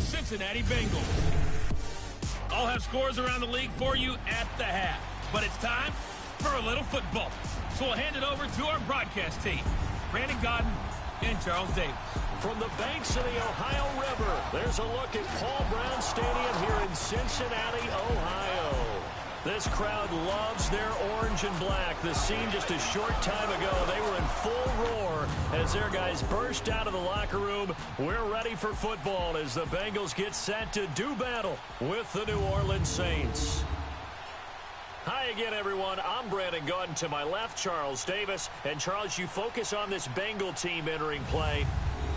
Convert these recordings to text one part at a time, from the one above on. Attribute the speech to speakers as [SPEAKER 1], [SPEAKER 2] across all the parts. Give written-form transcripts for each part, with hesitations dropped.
[SPEAKER 1] the Cincinnati Bengals. I'll have scores around the league for you at the half. But it's time for a little football. So we'll hand it over to our broadcast team, Brandon Godden and Charles Davis.
[SPEAKER 2] From the banks of the Ohio River, there's a look at Paul Brown Stadium here in Cincinnati, Ohio. This crowd loves their orange and black. The scene just a short time ago, they were in full roar as their guys burst out of the locker room. We're ready for football as the Bengals get set to do battle with the New Orleans Saints. Hi again, everyone. I'm Brandon Godden. To my left, Charles Davis. And Charles, you focus on this Bengal team entering play.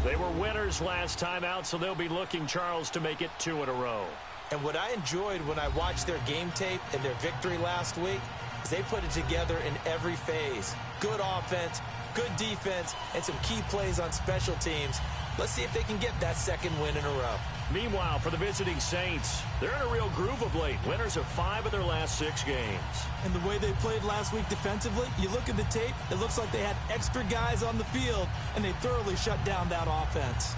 [SPEAKER 2] They were winners last time out, so they'll be looking, Charles, to make it 2 in a row.
[SPEAKER 3] And what I enjoyed when I watched their game tape and their victory last week is they put it together in every phase. Good offense, good defense, and some key plays on special teams. Let's see if they can get that second win in a row.
[SPEAKER 2] Meanwhile, for the visiting Saints, they're in a real groove of late. Winners of 5 of their last 6 games.
[SPEAKER 4] And the way they played last week defensively, you look at the tape, it looks like they had extra guys on the field, and they thoroughly shut down that offense.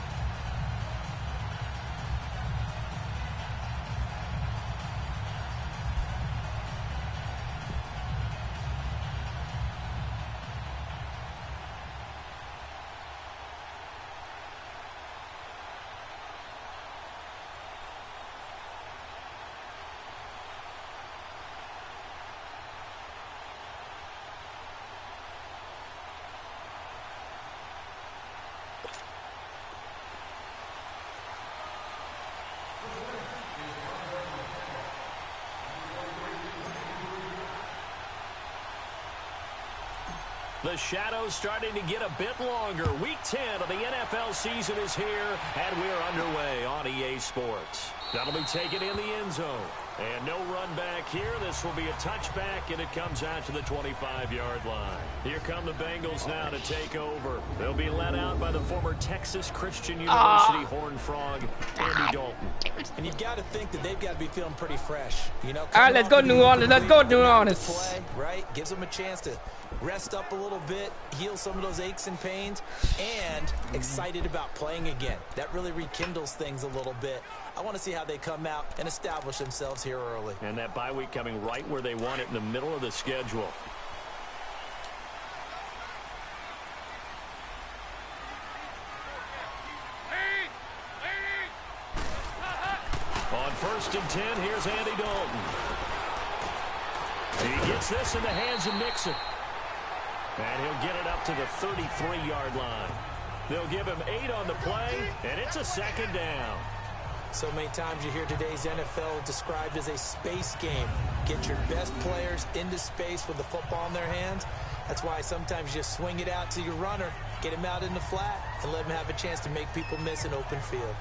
[SPEAKER 2] The shadow's starting to get a bit longer. Week 10 of the NFL season is here, and we're underway on EA Sports. That'll be taken in the end zone. And no run back here. This will be a touchback, and it comes out to the 25-yard line. Here come the Bengals now to take over. They'll be led out by the former Texas Christian University Horned Frog, Andy Dalton.
[SPEAKER 3] And you've got to think that they've got to be feeling pretty fresh. You know,
[SPEAKER 5] all right, let's go New Orleans. Let's go New Orleans.
[SPEAKER 3] Play, right? Gives them a chance to rest up a little bit, heal some of those aches and pains, and excited about playing again. That really rekindles things a little bit. I want to see how they come out and establish themselves here early.
[SPEAKER 2] And that bye week coming right where they want it, in the middle of the schedule. On 1st and 10, here's Andy Dalton. He gets this in the hands of Mixon. And he'll get it up to the 33-yard line. They'll give him 8 on the play, and it's a 2nd down.
[SPEAKER 3] So many times you hear today's NFL described as a space game. Get your best players into space with the football in their hands. That's why sometimes you just swing it out to your runner, get him out in the flat, and let him have a chance to make people miss an open field.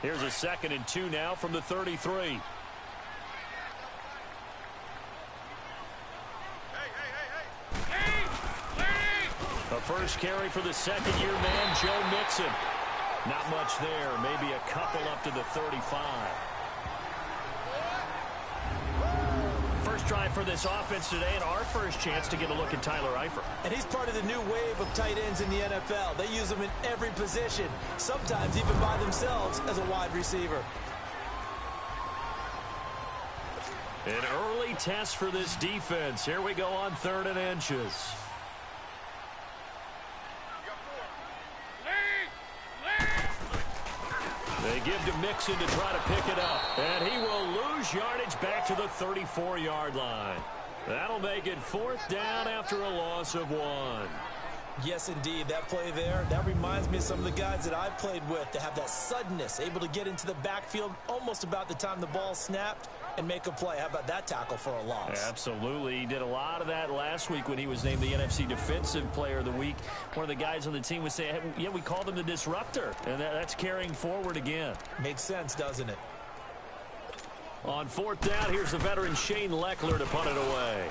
[SPEAKER 2] Here's a 2nd and 2 now from the 33. A first carry for the second-year man, Joe Mixon. Not much there, maybe a couple up to the 35. First drive for this offense today, and our first chance to get a look at Tyler Eifert.
[SPEAKER 3] And he's part of the new wave of tight ends in the NFL. They use them in every position, sometimes even by themselves as a wide receiver.
[SPEAKER 2] An early test for this defense. Here we go on 3rd and inches. They give to Mixon to try to pick it up. And he will lose yardage back to the 34-yard line. That'll make it 4th down after a loss of 1.
[SPEAKER 3] Yes, indeed. That play there, that reminds me of some of the guys that I've played with to have that suddenness, able to get into the backfield almost about the time the ball snapped and make a play. How about that tackle for a loss?
[SPEAKER 2] Absolutely. He did a lot of that last week when he was named the NFC Defensive Player of the Week. One of the guys on the team would say, hey, yeah, we called him the disruptor, and that's carrying forward again.
[SPEAKER 3] Makes sense, doesn't it?
[SPEAKER 2] On 4th down, here's the veteran Shane Leckler to punt it away.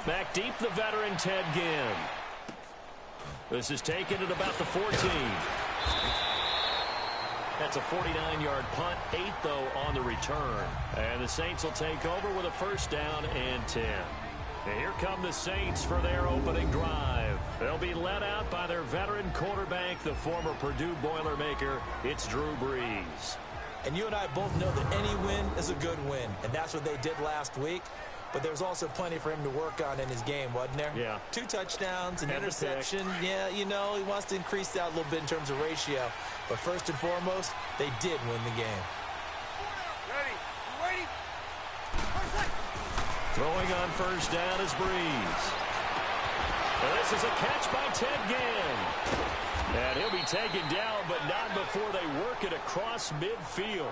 [SPEAKER 2] Back deep, the veteran Ted Ginn. This is taken at about the 14. That's a 49-yard punt, 8 though on the return. And the Saints will take over with a first down and 10. And here come the Saints for their opening drive. They'll be led out by their veteran quarterback, the former Purdue Boilermaker. It's Drew Brees.
[SPEAKER 3] And you and I both know that any win is a good win, and that's what they did last week. But there's also plenty for him to work on in his game, wasn't there?
[SPEAKER 2] Yeah.
[SPEAKER 3] 2 touchdowns, an interception. Yeah, you know, he wants to increase that a little bit in terms of ratio. But first and foremost, they did win the game.
[SPEAKER 6] Ready.
[SPEAKER 2] Throwing on first down is Brees. This is a catch by Ted Ginn. And he'll be taken down, but not before they work it across midfield.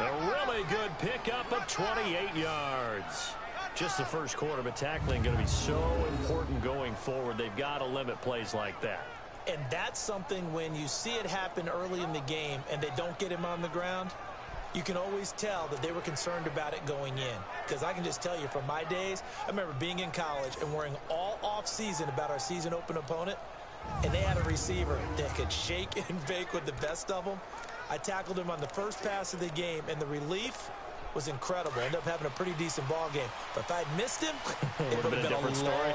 [SPEAKER 2] A really good pickup of 28 yards. Just the first quarter, but tackling going to be so important going forward. They've got to limit plays like that.
[SPEAKER 3] And that's something when you see it happen early in the game and they don't get him on the ground, you can always tell that they were concerned about it going in. Because I can just tell you from my days, I remember being in college and worrying all off-season about our season open opponent, and they had a receiver that could shake and bake with the best of them. I tackled him on the first pass of the game, and the relief was incredible. Ended up having a pretty decent ball game. But if I'd missed him, it would have been a
[SPEAKER 2] different story.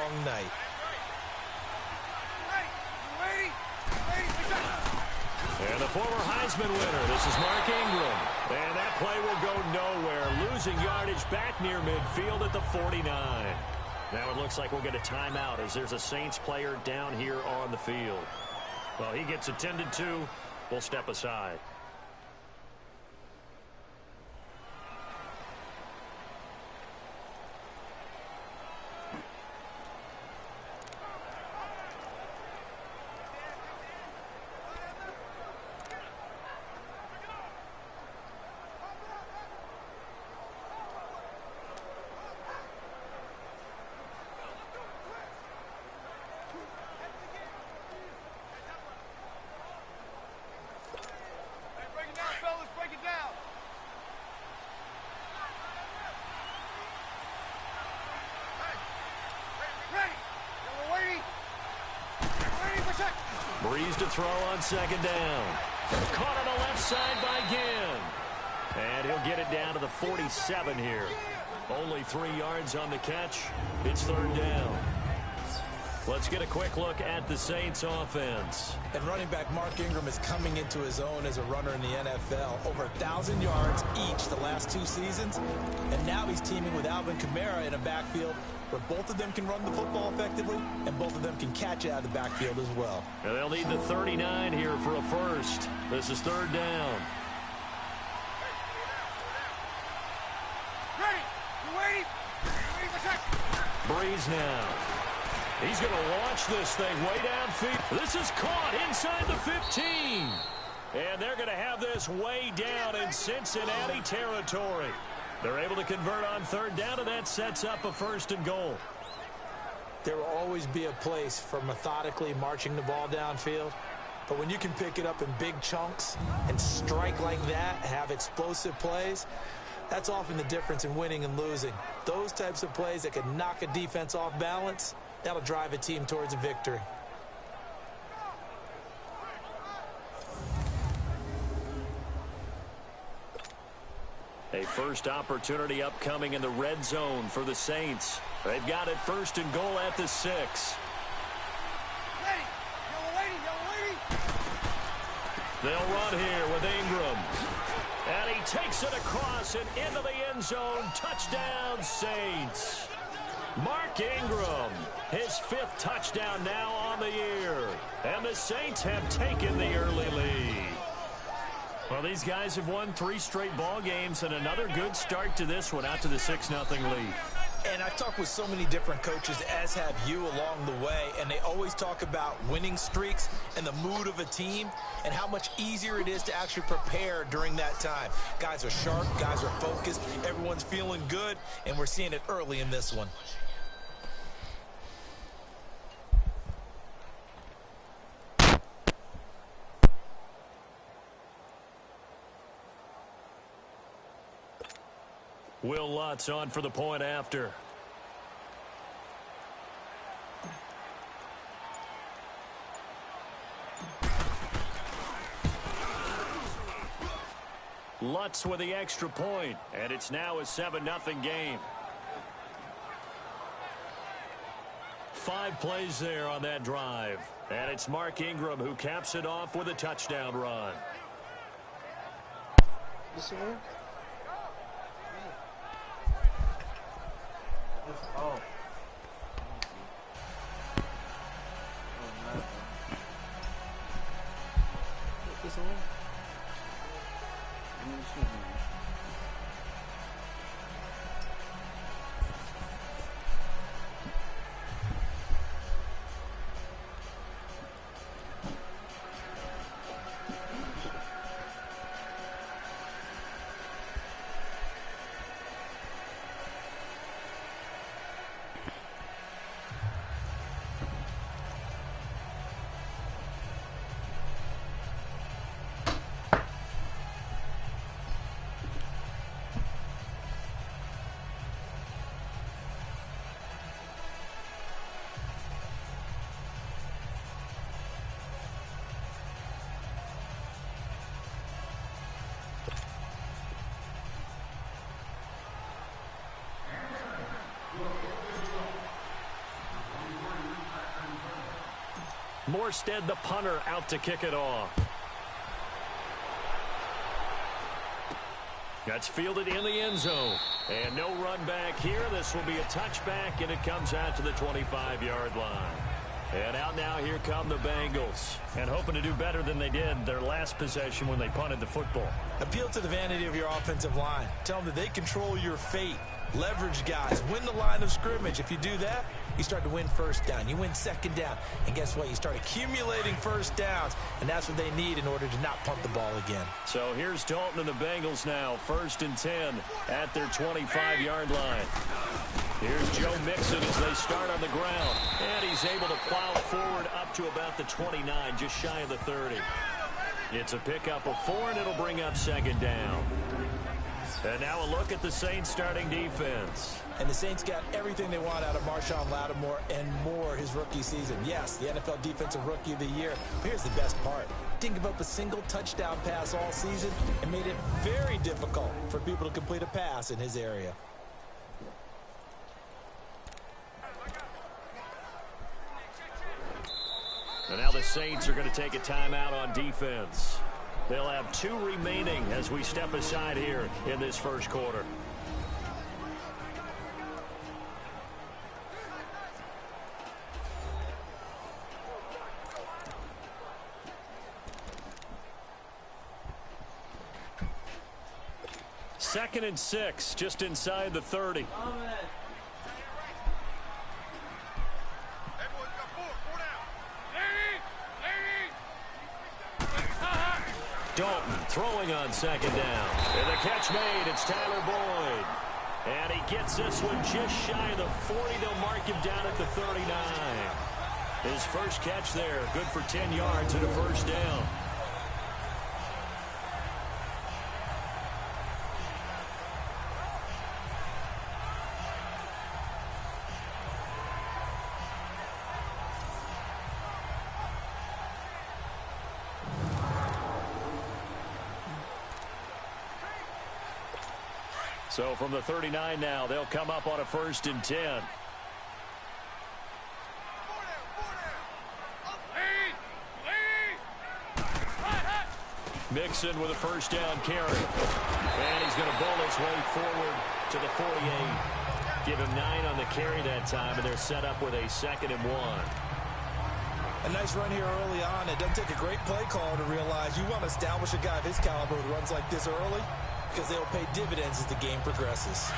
[SPEAKER 3] long night.
[SPEAKER 2] And the former Heisman winner, this is Mark Ingram. And that play will go nowhere. Losing yardage back near midfield at the 49. Now it looks like we'll get a timeout as there's a Saints player down here on the field. Well, he gets attended to. We'll step aside. Brees to throw on second down. Caught on the left side by Ginn. And he'll get it down to the 47 here. Only 3 yards on the catch. It's third down. Let's get a quick look at the Saints offense.
[SPEAKER 3] And running back Mark Ingram is coming into his own as a runner in the NFL. Over 1,000 yards each the last 2 seasons. And now he's teaming with Alvin Kamara in a backfield where both of them can run the football effectively and both of them can catch it out of the backfield as well.
[SPEAKER 2] And they'll need the 39 here for a first. This is third down.
[SPEAKER 6] Ready. You waiting? Ready for check.
[SPEAKER 2] Brees now. He's going to launch this thing way downfield. This is caught inside the 15. And they're going to have this way down in Cincinnati territory. They're able to convert on third down, and that sets up a first and goal.
[SPEAKER 3] There will always be a place for methodically marching the ball downfield. But when you can pick it up in big chunks and strike like that, have explosive plays, that's often the difference in winning and losing. Those types of plays that can knock a defense off balance, that'll drive a team towards a victory.
[SPEAKER 2] A first opportunity upcoming in the red zone for the Saints. They've got it first and goal at the 6.
[SPEAKER 6] Ready. You're waiting.
[SPEAKER 2] They'll run here with Ingram. And he takes it across and into the end zone. Touchdown, Saints. Mark Ingram, his 5th touchdown now on the year. And the Saints have taken the early lead. Well, these guys have won 3 straight ball games and another good start to this one out to the 6-0 lead.
[SPEAKER 3] And I've talked with so many different coaches, as have you along the way, and they always talk about winning streaks and the mood of a team and how much easier it is to actually prepare during that time. Guys are sharp, guys are focused, everyone's feeling good, and we're seeing it early in this one.
[SPEAKER 2] Will Lutz on for the point after. Lutz with the extra point, and it's now a 7-0 game. 5 plays there on that drive, and it's Mark Ingram who caps it off with a touchdown run.
[SPEAKER 7] This one? Oh. This one?
[SPEAKER 2] Morstead, the punter, out to kick it off. That's fielded in the end zone. And no run back here. This will be a touchback, and it comes out to the 25-yard line. And out now, here come the Bengals. And hoping to do better than they did their last possession when they punted the football.
[SPEAKER 3] Appeal to the vanity of your offensive line. Tell them that they control your fate. Leverage guys. Win the line of scrimmage. If you do that, you start to win first down. You win second down. And guess what? You start accumulating first downs. And that's what they need in order to not punt the ball again.
[SPEAKER 2] So here's Dalton and the Bengals now. 1st and 10 at their 25-yard line. Here's Joe Mixon as they start on the ground. And he's able to plow forward up to about the 29, just shy of the 30. It's a pickup of 4, and it'll bring up 2nd down. And now a look at the Saints starting defense.
[SPEAKER 3] And the Saints got everything they want out of Marshawn Lattimore and more his rookie season. Yes, the NFL Defensive Rookie of the Year. But here's the best part. Didn't give up a single touchdown pass all season and made it very difficult for people to complete a pass in his area.
[SPEAKER 2] And now the Saints are going to take a timeout on defense. They'll have 2 remaining as we step aside here in this first quarter. Second and 6, just inside the 30. Dalton throwing on 2nd down. And the catch made. It's Tyler Boyd. And he gets this one just shy of the 40. They'll mark him down at the 39. His first catch there. Good for 10 yards and a first down. So from the 39 now, they'll come up on a 1st and 10. Mixon with a first down carry. And he's going to bowl his way forward to the 48. Give him 9 on the carry that time, and they're set up with a 2nd and 1.
[SPEAKER 3] A nice run here early on. It doesn't take a great play call to realize you want to establish a guy of his caliber who runs like this early, because they'll pay dividends as the game progresses.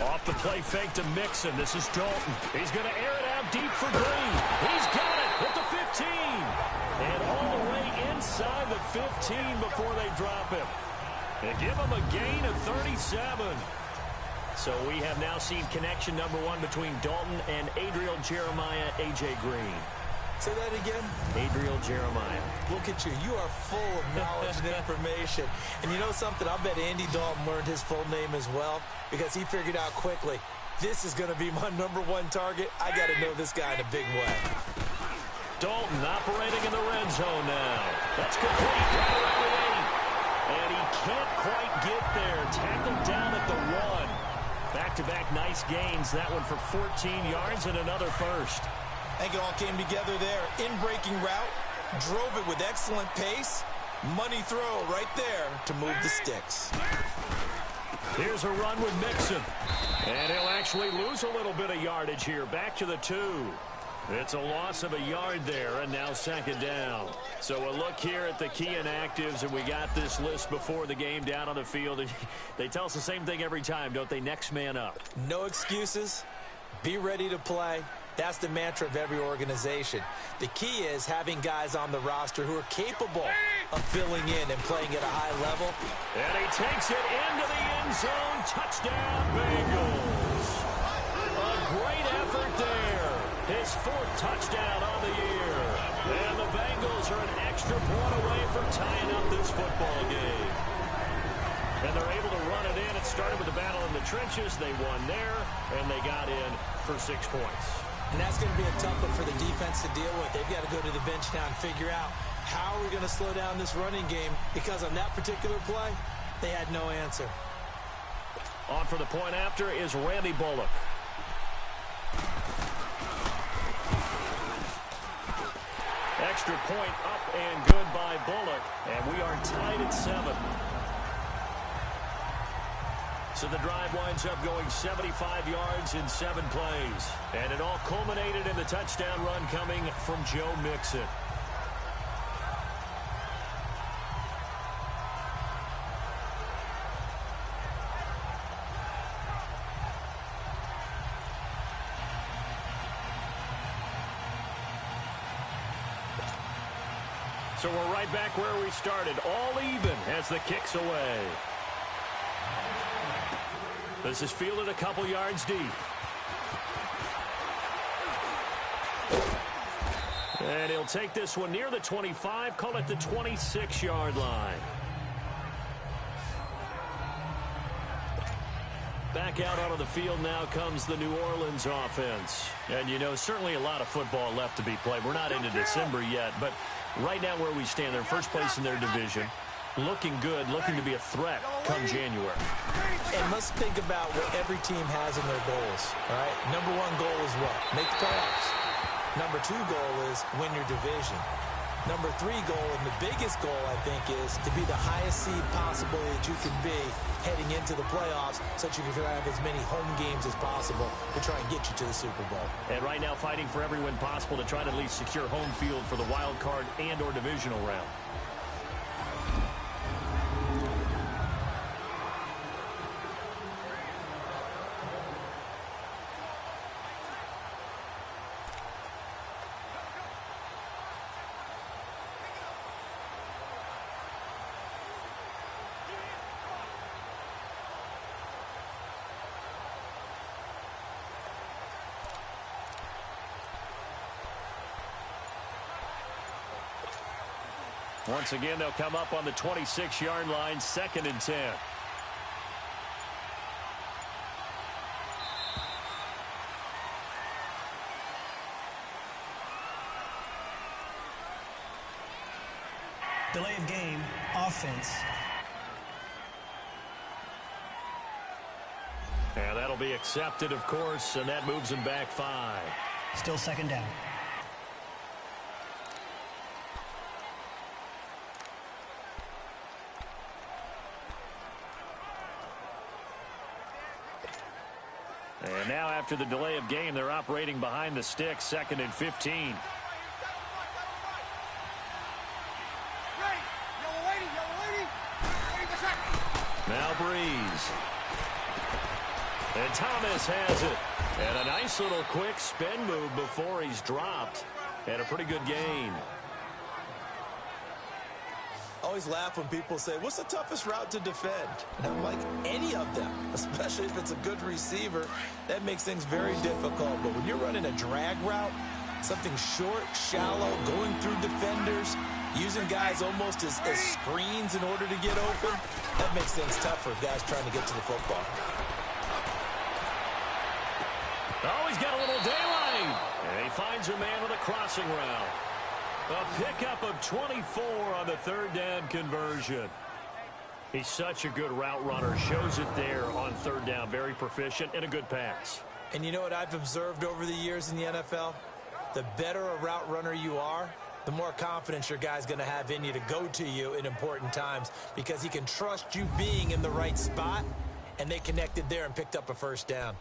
[SPEAKER 2] Off the play fake to Mixon. This is Dalton. He's going to air it out deep for Green. He's got it at the 15. And all the way inside the 15 before they drop him. And give him a gain of 37. So we have now seen connection number 1 between Dalton and Adriel Jeremiah, A.J. Green.
[SPEAKER 3] Say that again.
[SPEAKER 2] Adriel Jeremiah.
[SPEAKER 3] Look at you. You are full of knowledge and information. And you know something? I bet Andy Dalton learned his full name as well, because he figured out quickly This is going to be my #1 target. I got to know this guy in a big way.
[SPEAKER 2] Dalton operating in the red zone now. That's complete right around the 8. And he can't quite get there. Tackled down at the 1. Back-to-back nice gains. That one for 14 yards and another first.
[SPEAKER 3] I think it all came together there. In-breaking route. Drove it with excellent pace. Money throw right there to move the sticks.
[SPEAKER 2] Here's a run with Mixon. And he'll actually lose a little bit of yardage here. Back to the 2. It's a loss of a yard there, and now second down. So a look here at the key inactives, and we got this list before the game down on the field. And they tell us the same thing every time, don't they? Next man up.
[SPEAKER 3] No excuses. Be ready to play. That's the mantra of every organization. The key is having guys on the roster who are capable of filling in and playing at a high level.
[SPEAKER 2] And he takes it into the end zone. Touchdown, Bengals. A great effort there. His 4th touchdown on the year. And the Bengals are an extra point away from tying up this football game. And they're able to run it in. It started with the battle in the trenches. They won there, and they got in for 6 points.
[SPEAKER 3] And that's going to be a tough one for the defense to deal with. They've got to go to the bench now and figure out how are we going to slow down this running game, because on that particular play, they had no answer.
[SPEAKER 2] On for the point after is Randy Bullock. Extra point up and good by Bullock, and we are tied at 7. So the drive winds up going 75 yards in 7 plays. And it all culminated in the touchdown run coming from Joe Mixon. So we're right back where we started, all even as the kick's away. This is fielded a couple yards deep. And he'll take this one near the 25, call it the 26-yard line. Back out onto the field now comes the New Orleans offense. And, you know, certainly a lot of football left to be played. We're not into December yet, but right now where we stand, they're first place in their division. Looking good, looking to be a threat come January.
[SPEAKER 3] And let's think about what every team has in their goals, all right? #1 goal is what? Make the playoffs. #2 goal is win your division. #3 goal, and the biggest goal, I think, is to be the highest seed possible that you can be heading into the playoffs so that you can have as many home games as possible to try and get you to the Super Bowl.
[SPEAKER 2] And right now fighting for every win possible to try to at least secure home field for the wild card and or divisional round. Once again, they'll come up on the 26-yard line, 2nd and 10.
[SPEAKER 8] Delay of game, offense.
[SPEAKER 2] And that'll be accepted, of course, and that moves them back 5.
[SPEAKER 8] Still 2nd down.
[SPEAKER 2] And now after the delay of game, they're operating behind the sticks, 2nd and 15. Now Breeze. And Thomas has it. And a nice little quick spin move before he's dropped. And a pretty good gain.
[SPEAKER 3] I always laugh when people say, what's the toughest route to defend? And I'm like, any of them, especially if it's a good receiver. That makes things very difficult. But when you're running a drag route, something short, shallow, going through defenders, using guys almost as screens in order to get open, that makes things tough for guys trying to get to the football.
[SPEAKER 2] Oh, he's got a little daylight. And he finds a man with a crossing route. A pickup of 24 on the third down conversion. He's such a good route runner. Shows it there on third down. Very proficient and a good pass.
[SPEAKER 3] And you know what I've observed over the years in the NFL? The better a route runner you are, the more confidence your guy's going to have in you to go to you in important times because he can trust you being in the right spot, and they connected there and picked up a first down.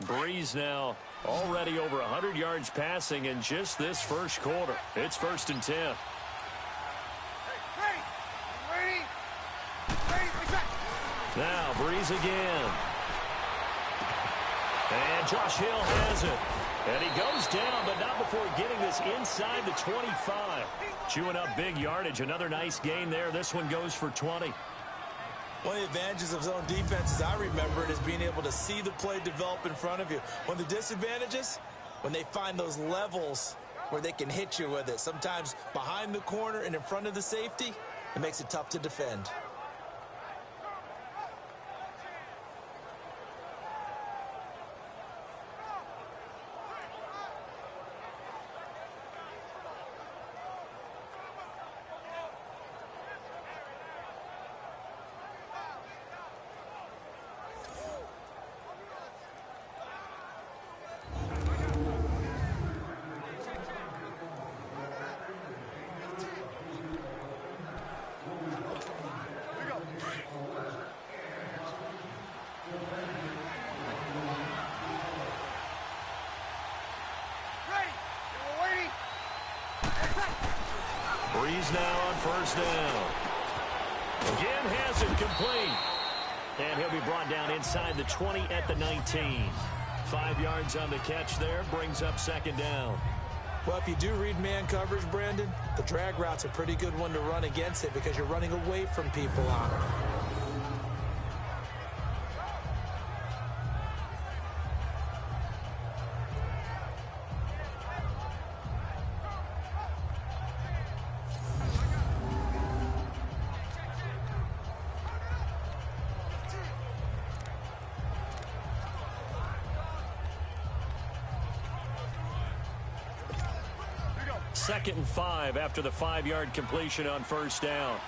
[SPEAKER 2] Breeze now already over 100 yards passing in just this first quarter. It's 1st and 10. Now Breeze again. And Josh Hill has it. And he goes down, but not before getting this inside the 25. Chewing up big yardage. Another nice gain there. This one goes for 20.
[SPEAKER 3] One of the advantages of zone defense, as I remember it, is being able to see the play develop in front of you. One of the disadvantages, when they find those levels where they can hit you with it. Sometimes behind the corner and in front of the safety, it makes it tough to defend.
[SPEAKER 2] Breeze now on first down. Again has it complete. And he'll be brought down inside the 20 at the 19. 5 yards on the catch there. Brings up 2nd down.
[SPEAKER 3] Well, if you do read man coverage, Brandon, the drag route's a pretty good one to run against it because you're running away from people on it.
[SPEAKER 2] Second and 5 after the 5-yard completion on first down.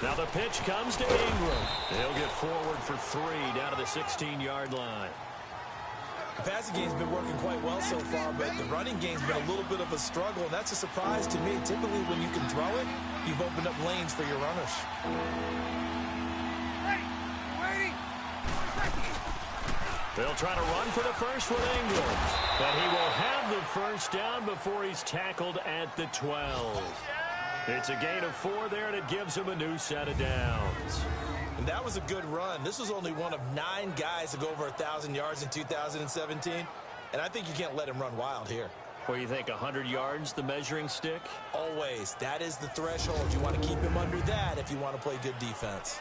[SPEAKER 2] Now the pitch comes to Ingram. He'll get forward for 3 down to the 16-yard line.
[SPEAKER 3] The passing game's been working quite well so far, but the running game's been a little bit of a struggle, and that's a surprise to me. Typically, when you can throw it, you've opened up lanes for your runners.
[SPEAKER 2] They'll try to run for the first with Ingram. But he will have the first down before he's tackled at the 12. It's a gain of 4 there, and it gives him a new set of downs.
[SPEAKER 3] And that was a good run. This was only one of 9 guys to go over 1,000 yards in 2017. And I think you can't let him run wild here.
[SPEAKER 2] Well, you think 100 yards, the measuring stick?
[SPEAKER 3] Always. That is the threshold. You want to keep him under that if you want to play good defense.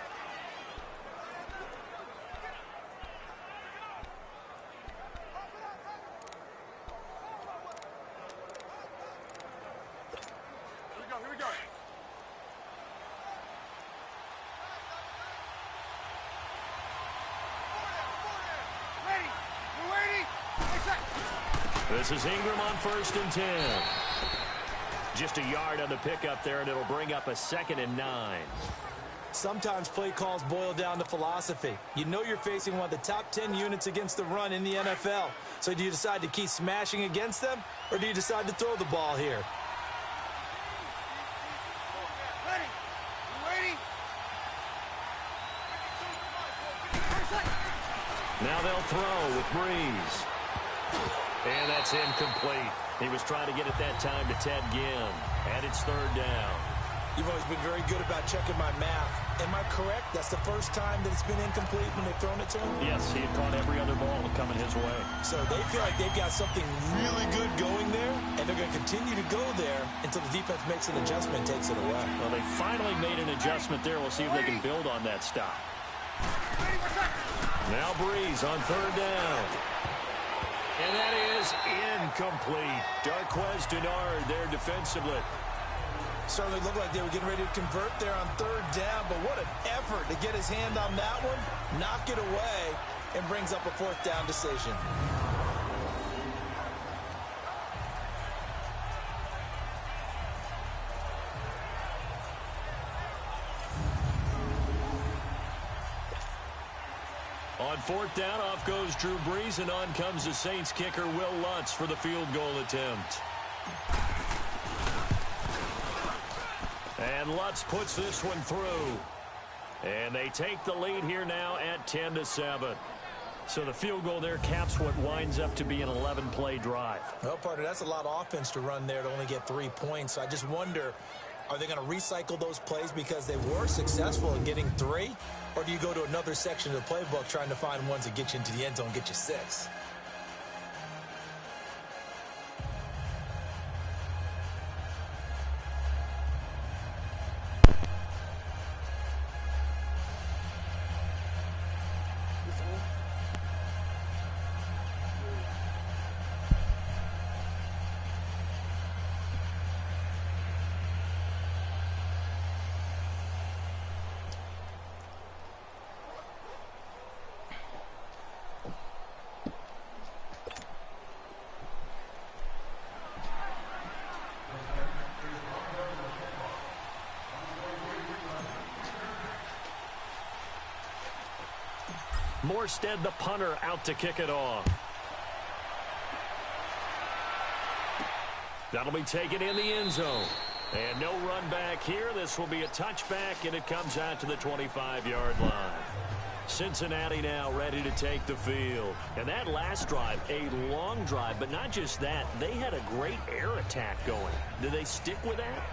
[SPEAKER 2] This is Ingram on 1st and 10. Just a yard on the pickup there, and it'll bring up a 2nd and 9.
[SPEAKER 3] Sometimes play calls boil down to philosophy. You know you're facing one of the top 10 units against the run in the NFL. So do you decide to keep smashing against them, or do you decide to throw the ball here?
[SPEAKER 2] Now they'll throw with Breeze. And that's incomplete. He was trying to get it that time to Ted Ginn. And it's 3rd down.
[SPEAKER 3] You've always been very good about checking my math. Am I correct? That's the first time that it's been incomplete when they've thrown it to him?
[SPEAKER 2] Yes, he had caught every other ball coming his way.
[SPEAKER 3] So they feel like they've got something really good going there, and they're going to continue to go there until the defense makes an adjustment and takes it away.
[SPEAKER 2] Well, they finally made an adjustment there. We'll see if they can build on that stop. Now Breeze on 3rd down. And that is incomplete. Darquez Denard there defensively.
[SPEAKER 3] Certainly looked like they were getting ready to convert there on third down, but what an effort to get his hand on that one, knock it away, and brings up a fourth down decision.
[SPEAKER 2] On fourth down, off goes Drew Brees, and on comes the Saints kicker, Will Lutz, for the field goal attempt. And Lutz puts this one through. And they take the lead here now at 10-7. So the field goal there caps what winds up to be an 11-play drive.
[SPEAKER 3] Well, partner, that's a lot of offense to run there to only get 3 points. So I just wonder, are they going to recycle those plays because they were successful in getting 3? Or do you go to another section of the playbook trying to find ones that get you into the end zone and get you 6?
[SPEAKER 2] Morstead, the punter, out to kick it off. That'll be taken in the end zone. And no run back here. This will be a touchback, and it comes out to the 25-yard line. Cincinnati now ready to take the field. And that last drive, a long drive, but not just that. They had a great air attack going. Do they stick with that?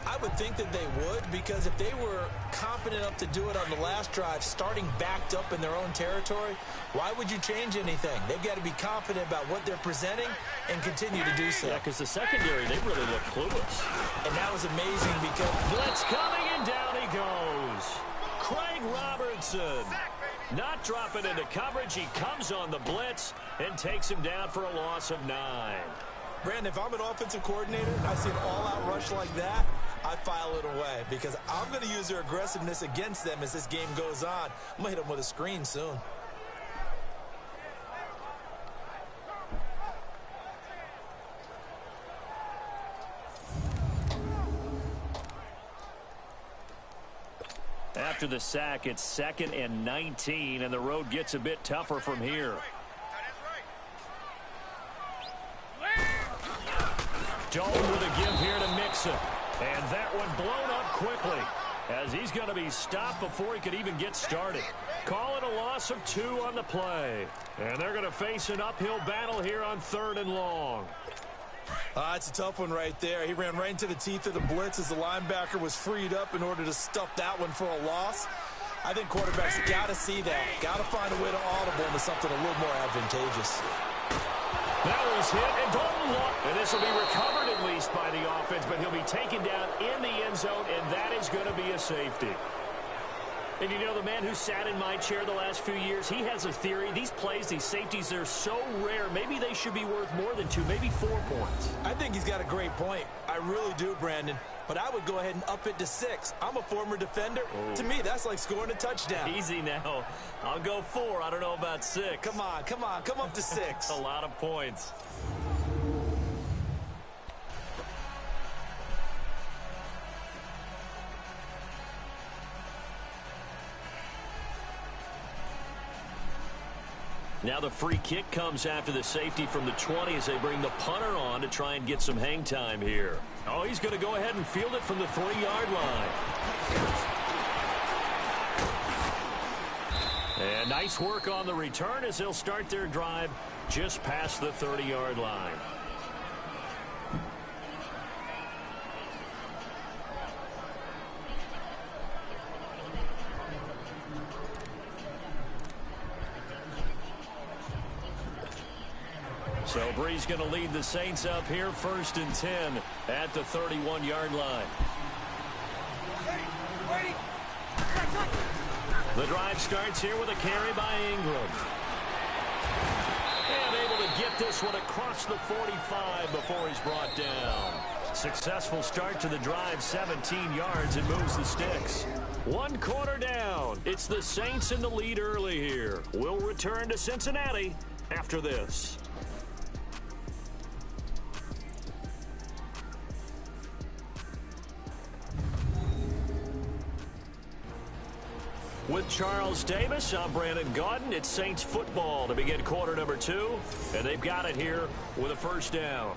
[SPEAKER 3] I would think that they would, because if they were confident enough to do it on the last drive, starting backed up in their own territory, why would you change anything? They've got to be confident about what they're presenting and continue to do so.
[SPEAKER 2] Yeah, because the secondary, they really look clueless.
[SPEAKER 3] And that was amazing because...
[SPEAKER 2] Blitz coming, and down he goes. Craig Robertson not dropping into coverage. He comes on the blitz and takes him down for a loss of 9.
[SPEAKER 3] Brandon, if I'm an offensive coordinator and I see an all-out rush like that, I file it away because I'm going to use their aggressiveness against them as this game goes on. I'm going to hit them with a screen soon.
[SPEAKER 2] After the sack, it's 2nd and 19, and the road gets a bit tougher from here. Dalton with a give here to Mixon. And that one blown up quickly as he's going to be stopped before he could even get started. Call it a loss of 2 on the play. And they're going to face an uphill battle here on 3rd and long.
[SPEAKER 3] It's a tough one right there. He ran right into the teeth of the blitz as the linebacker was freed up in order to stuff that one for a loss. I think quarterbacks got to see that. Got to find a way to audible into something a little more advantageous.
[SPEAKER 2] Now he's hit, and Dalton lost. And this will be recovered at least by the offense, but he'll be taken down in the end zone, and that is going to be a safety. And you know, the man who sat in my chair the last few years, he has a theory. These plays, these safeties, they're so rare. Maybe they should be worth more than 2, maybe 4 points.
[SPEAKER 3] I think he's got a great point. I really do, Brandon. But I would go ahead and up it to 6. I'm a former defender. Oh. To me, that's like scoring a touchdown.
[SPEAKER 2] Easy now. I'll go 4. I don't know about 6.
[SPEAKER 3] Come on. Come up to 6.
[SPEAKER 2] A lot of points. Now the free kick comes after the safety from the 20 as they bring the punter on to try and get some hang time here. Oh, he's going to go ahead and field it from the 3-yard line. And nice work on the return as they'll start their drive just past the 30-yard line. So Brees going to lead the Saints up here, 1st and 10 at the 31-yard line. The drive starts here with a carry by Ingram. And able to get this one across the 45 before he's brought down. Successful start to the drive, 17 yards, and moves the sticks. 1 quarter down. It's the Saints in the lead early here. We'll return to Cincinnati after this. With Charles Davis, I'm Brandon Gaudin. It's Saints football to begin quarter number 2, and they've got it here with a first down.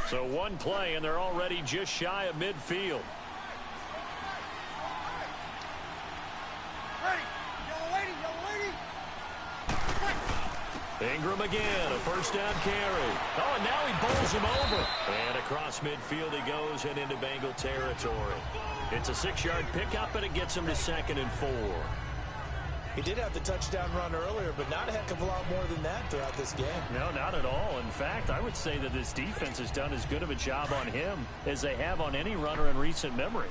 [SPEAKER 2] So one play, and they're already just shy of midfield. Ingram again, a first down carry. Oh, and now he bowls him over. And across midfield he goes and into Bengal territory. It's a 6-yard pickup, and it gets him to 2nd and 4.
[SPEAKER 3] He did have the touchdown run earlier, but not a heck of a lot more than that throughout this game.
[SPEAKER 2] No, not at all. In fact, I would say that this defense has done as good of a job on him as they have on any runner in recent memory.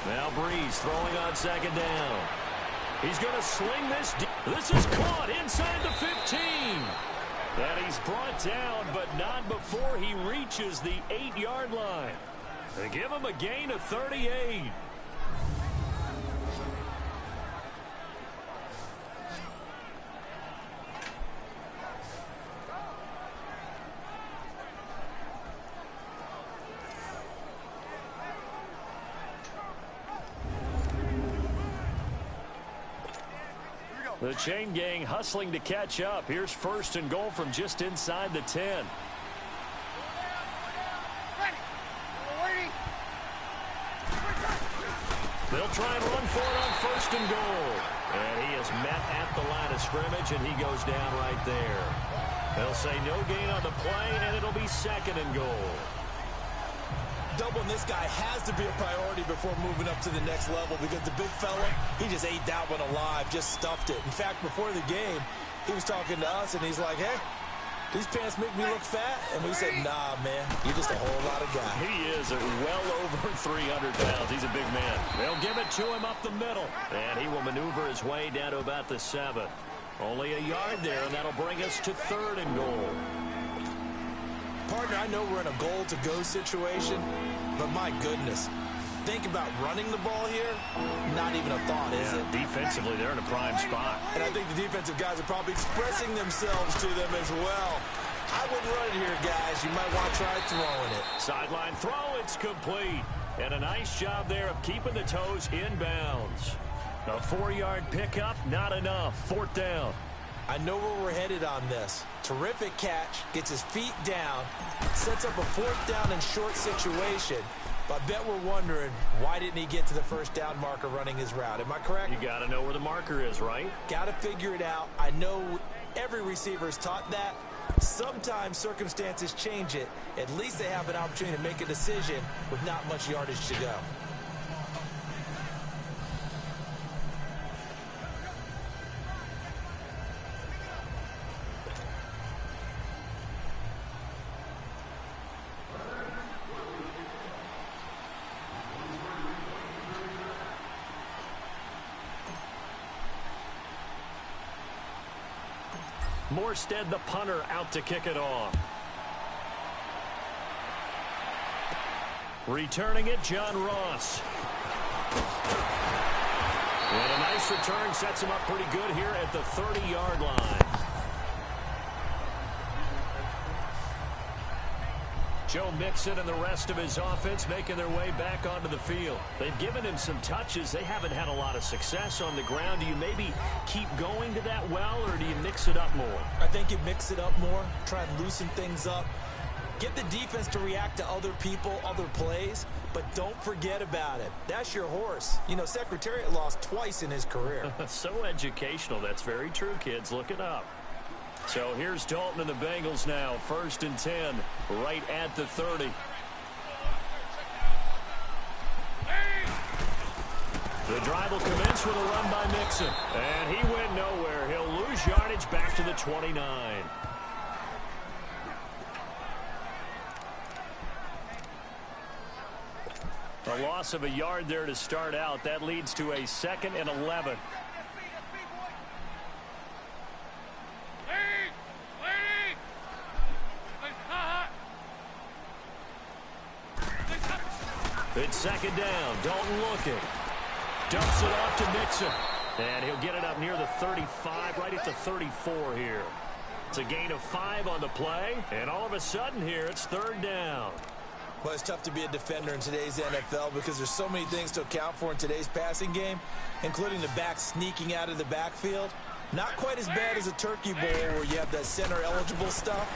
[SPEAKER 2] Now Breeze throwing on 2nd down. He's going to sling this. This is caught inside the 15. And he's brought down, but not before he reaches the 8-yard line. They give him a gain of 38. The chain gang hustling to catch up. Here's 1st and goal from just inside the 10. They'll try and run for it on 1st and goal. And he is met at the line of scrimmage, and he goes down right there. They'll say no gain on the play, and it'll be 2nd and goal.
[SPEAKER 3] Doubling this guy has to be a priority before moving up to the next level, because the big fella, he just ate that one alive, just stuffed it. In fact, before the game, he was talking to us, and he's like, hey, these pants make me look fat. And we said, nah, man, you're just a whole lot of guy.
[SPEAKER 2] He is well over 300 pounds. He's a big man. They'll give it to him up the middle, and he will maneuver his way down to about the 7. Only a yard there, and that'll bring us to 3rd and goal.
[SPEAKER 3] Partner, I know we're in a goal-to-go situation, but my goodness, think about running the ball here, not even a thought, is it?
[SPEAKER 2] Defensively, they're in a prime spot.
[SPEAKER 3] And I think the defensive guys are probably expressing themselves to them as well. I wouldn't run it here, guys. You might want to try throwing it.
[SPEAKER 2] Sideline throw, it's complete. And a nice job there of keeping the toes in bounds. A 4-yard pickup, not enough. 4th down.
[SPEAKER 3] I know where we're headed on this. Terrific catch, gets his feet down, sets up a 4th down and short situation. But I bet we're wondering, why didn't he get to the 1st down marker running his route? Am I correct?
[SPEAKER 2] You got to know where the marker is, right?
[SPEAKER 3] Got to figure it out. I know every receiver is taught that. Sometimes circumstances change it. At least they have an opportunity to make a decision with not much yardage to go.
[SPEAKER 2] Morstead, the punter, out to kick it off. Returning it, John Ross. And a nice return sets him up pretty good here at the 30-yard line. Joe Mixon and the rest of his offense making their way back onto the field. They've given him some touches. They haven't had a lot of success on the ground. Do you maybe keep going to that well, or do you mix it up more?
[SPEAKER 3] I think you mix it up more, try and loosen things up. Get the defense to react to other people, other plays, but don't forget about it. That's your horse. You know, Secretariat lost twice in his career.
[SPEAKER 2] So educational. That's very true, kids. Look it up. So here's Dalton and the Bengals now. 1st and 10, right at the 30. The drive will commence with a run by Mixon. And he went nowhere. He'll lose gains yardage back to the 29. A loss of a yard there to start out. That leads to a 2nd and 11. It's 2nd down. Dalton looking. Dumps it off to Mixon. And he'll get it up near the 35, right at the 34 here. It's a gain of 5 on the play. And all of a sudden here, it's 3rd down.
[SPEAKER 3] Well, it's tough to be a defender in today's NFL because there's so many things to account for in today's passing game, including the back sneaking out of the backfield. Not quite as bad as a turkey bowl where you have that center-eligible stuff,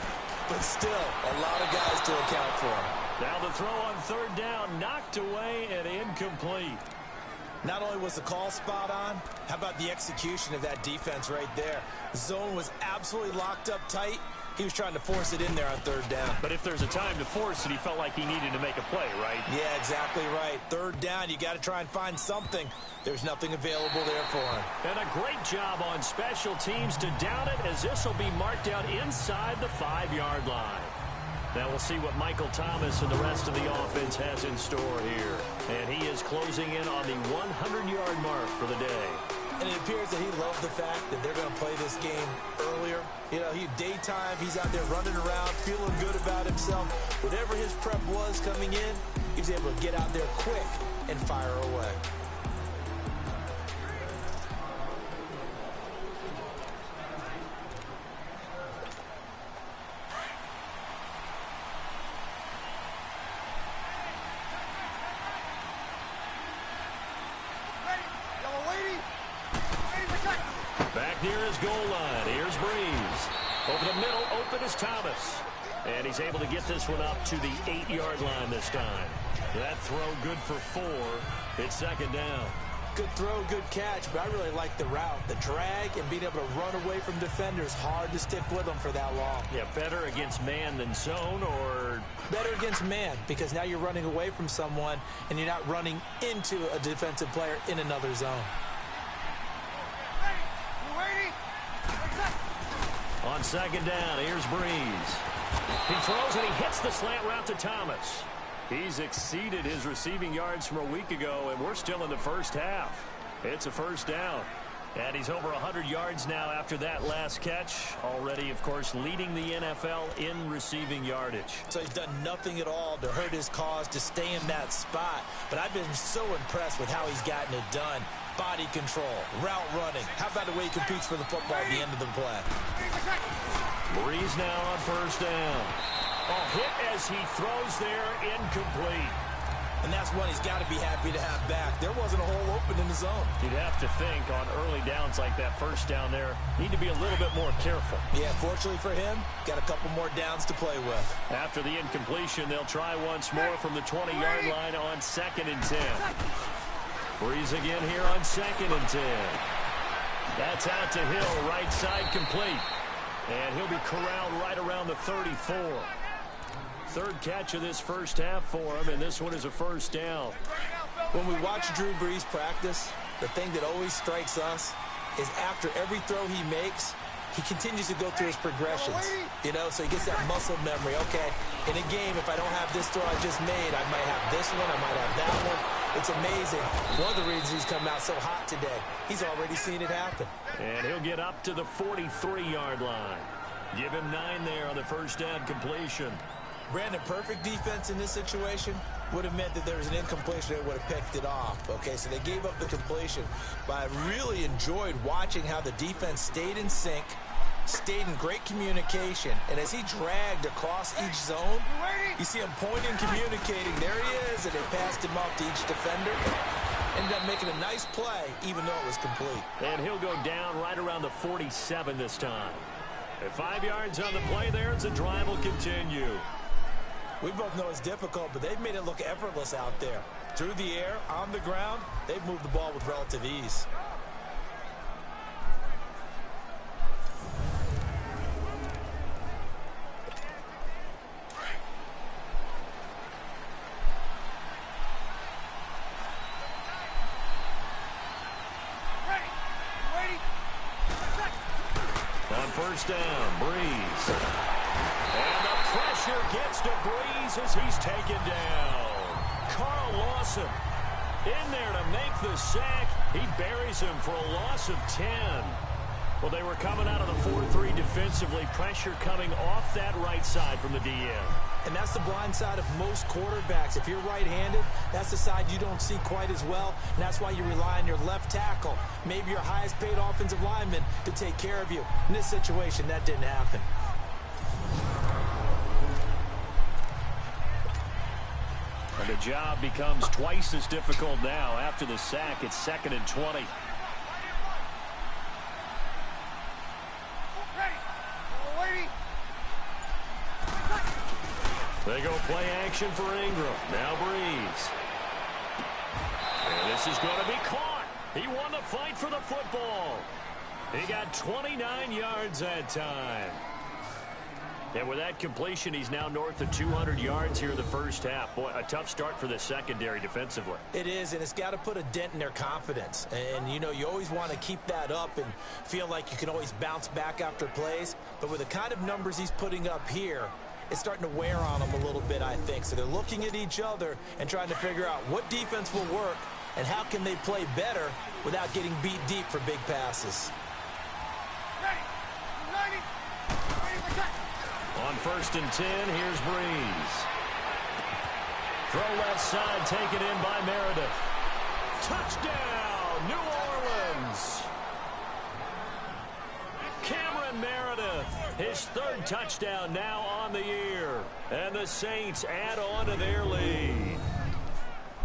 [SPEAKER 3] but still a lot of guys to account for.
[SPEAKER 2] Now the throw on 3rd down, knocked away and incomplete.
[SPEAKER 3] Not only was the call spot on, how about the execution of that defense right there? The zone was absolutely locked up tight. He was trying to force it in there on 3rd down.
[SPEAKER 2] But if there's a time to force it, he felt like he needed to make a play, right?
[SPEAKER 3] Yeah, exactly right. 3rd down, you got to try and find something. There's nothing available there for him.
[SPEAKER 2] And a great job on special teams to down it, as this will be marked out inside the 5-yard line. Now we'll see what Michael Thomas and the rest of the offense has in store here. And he is closing in on the 100-yard mark for the day.
[SPEAKER 3] And it appears that he loves the fact that they're going to play this game earlier. You know, daytime, he's out there running around, feeling good about himself. Whatever his prep was coming in, he was able to get out there quick and fire away.
[SPEAKER 2] Back near his goal line. Here's Breeze. Over the middle, open is Thomas. And he's able to get this one up to the 8-yard line this time. That throw good for 4. It's 2nd down.
[SPEAKER 3] Good throw, good catch, but I really like the route. The drag and being able to run away from defenders, hard to stick with them for that long.
[SPEAKER 2] Yeah, better against man than zone, or?
[SPEAKER 3] Better against man, because now you're running away from someone and you're not running into a defensive player in another zone.
[SPEAKER 2] On 2nd down, here's Breeze. He throws and he hits the slant route to Thomas. He's exceeded his receiving yards from a week ago, and we're still in the first half. It's a 1st down. And he's over 100 yards now after that last catch. Already, of course, leading the NFL in receiving yardage.
[SPEAKER 3] So he's done nothing at all to hurt his cause, to stay in that spot. But I've been so impressed with how he's gotten it done. Body control, route running. How about the way he competes for the football at the end of the play?
[SPEAKER 2] Breeze now on 1st down. A hit as he throws there, incomplete.
[SPEAKER 3] And that's one he's got to be happy to have back. There wasn't a hole open in the zone.
[SPEAKER 2] You'd have to think on early downs like that 1st down there, need to be a little bit more careful.
[SPEAKER 3] Yeah, fortunately for him, got a couple more downs to play with.
[SPEAKER 2] After the incompletion, they'll try once more from the 20-yard line on 2nd and 10. Breeze again here on 2nd and 10. That's out to Hill, right side complete. And he'll be corralled right around the 34. 3rd catch of this first half for him, and this one is a 1st down.
[SPEAKER 3] When we watch Drew Brees practice, the thing that always strikes us is after every throw he makes, he continues to go through his progressions. You know, so he gets that muscle memory. Okay, in a game, if I don't have this throw I just made, I might have this one, I might have that one. It's amazing. One of the reasons he's come out so hot today, he's already seen it happen.
[SPEAKER 2] And he'll get up to the 43-yard line. Give him 9 there on the 1st down completion.
[SPEAKER 3] Brandon, perfect defense in this situation would have meant that there was an incompletion that would have picked it off. Okay, so they gave up the completion. But I really enjoyed watching how the defense stayed in sync, stayed in great communication, and as he dragged across each zone, you see him pointing, communicating. There he is, and they passed him off to each defender. Ended up making a nice play, even though it was complete.
[SPEAKER 2] And he'll go down right around the 47 this time. At 5 yards on the play there, the drive will continue.
[SPEAKER 3] We both know it's difficult, but they've made it look effortless out there. Through the air, on the ground, they've moved the ball with relative ease.
[SPEAKER 2] first down. Breeze. And the pressure gets to Breeze as he's taken down. Carl Lawson in there to make the sack. He buries him for a loss of 10. Well, they were coming out of the 4-3 defensively. Pressure coming off that right side from the DN.
[SPEAKER 3] And that's the blind side of most quarterbacks. If you're right-handed, that's the side you don't see quite as well. And that's why you rely on your left tackle, maybe your highest-paid offensive lineman, to take care of you. In this situation, that didn't happen.
[SPEAKER 2] And the job becomes twice as difficult now. After the sack, it's 2nd and 20. They go play action for Ingram. Now Breeze. And this is going to be caught. He won the fight for the football. He got 29 yards that time. And with that completion, he's now north of 200 yards here in the first half. Boy, a tough start for the secondary defensively.
[SPEAKER 3] It is, and it's got to put a dent in their confidence. And, you know, you always want to keep that up and feel like you can always bounce back after plays. But with the kind of numbers he's putting up here, it's starting to wear on them a little bit, I think. So they're looking at each other and trying to figure out what defense will work and how can they play better without getting beat deep for big passes.
[SPEAKER 2] On 1st and 10, here's Breeze. Throw left side, taken in by Meredith. Touchdown, New Orleans! Cameron Meredith, his 3rd touchdown now on the year. And the Saints add on to their lead.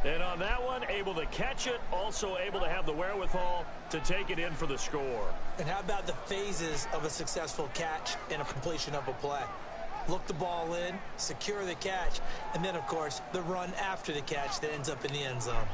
[SPEAKER 2] And on that one, able to catch it, also able to have the wherewithal to take it in for the score.
[SPEAKER 3] And how about the phases of a successful catch and a completion of a play? Look the ball in, secure the catch, and then, of course, the run after the catch that ends up in the end zone.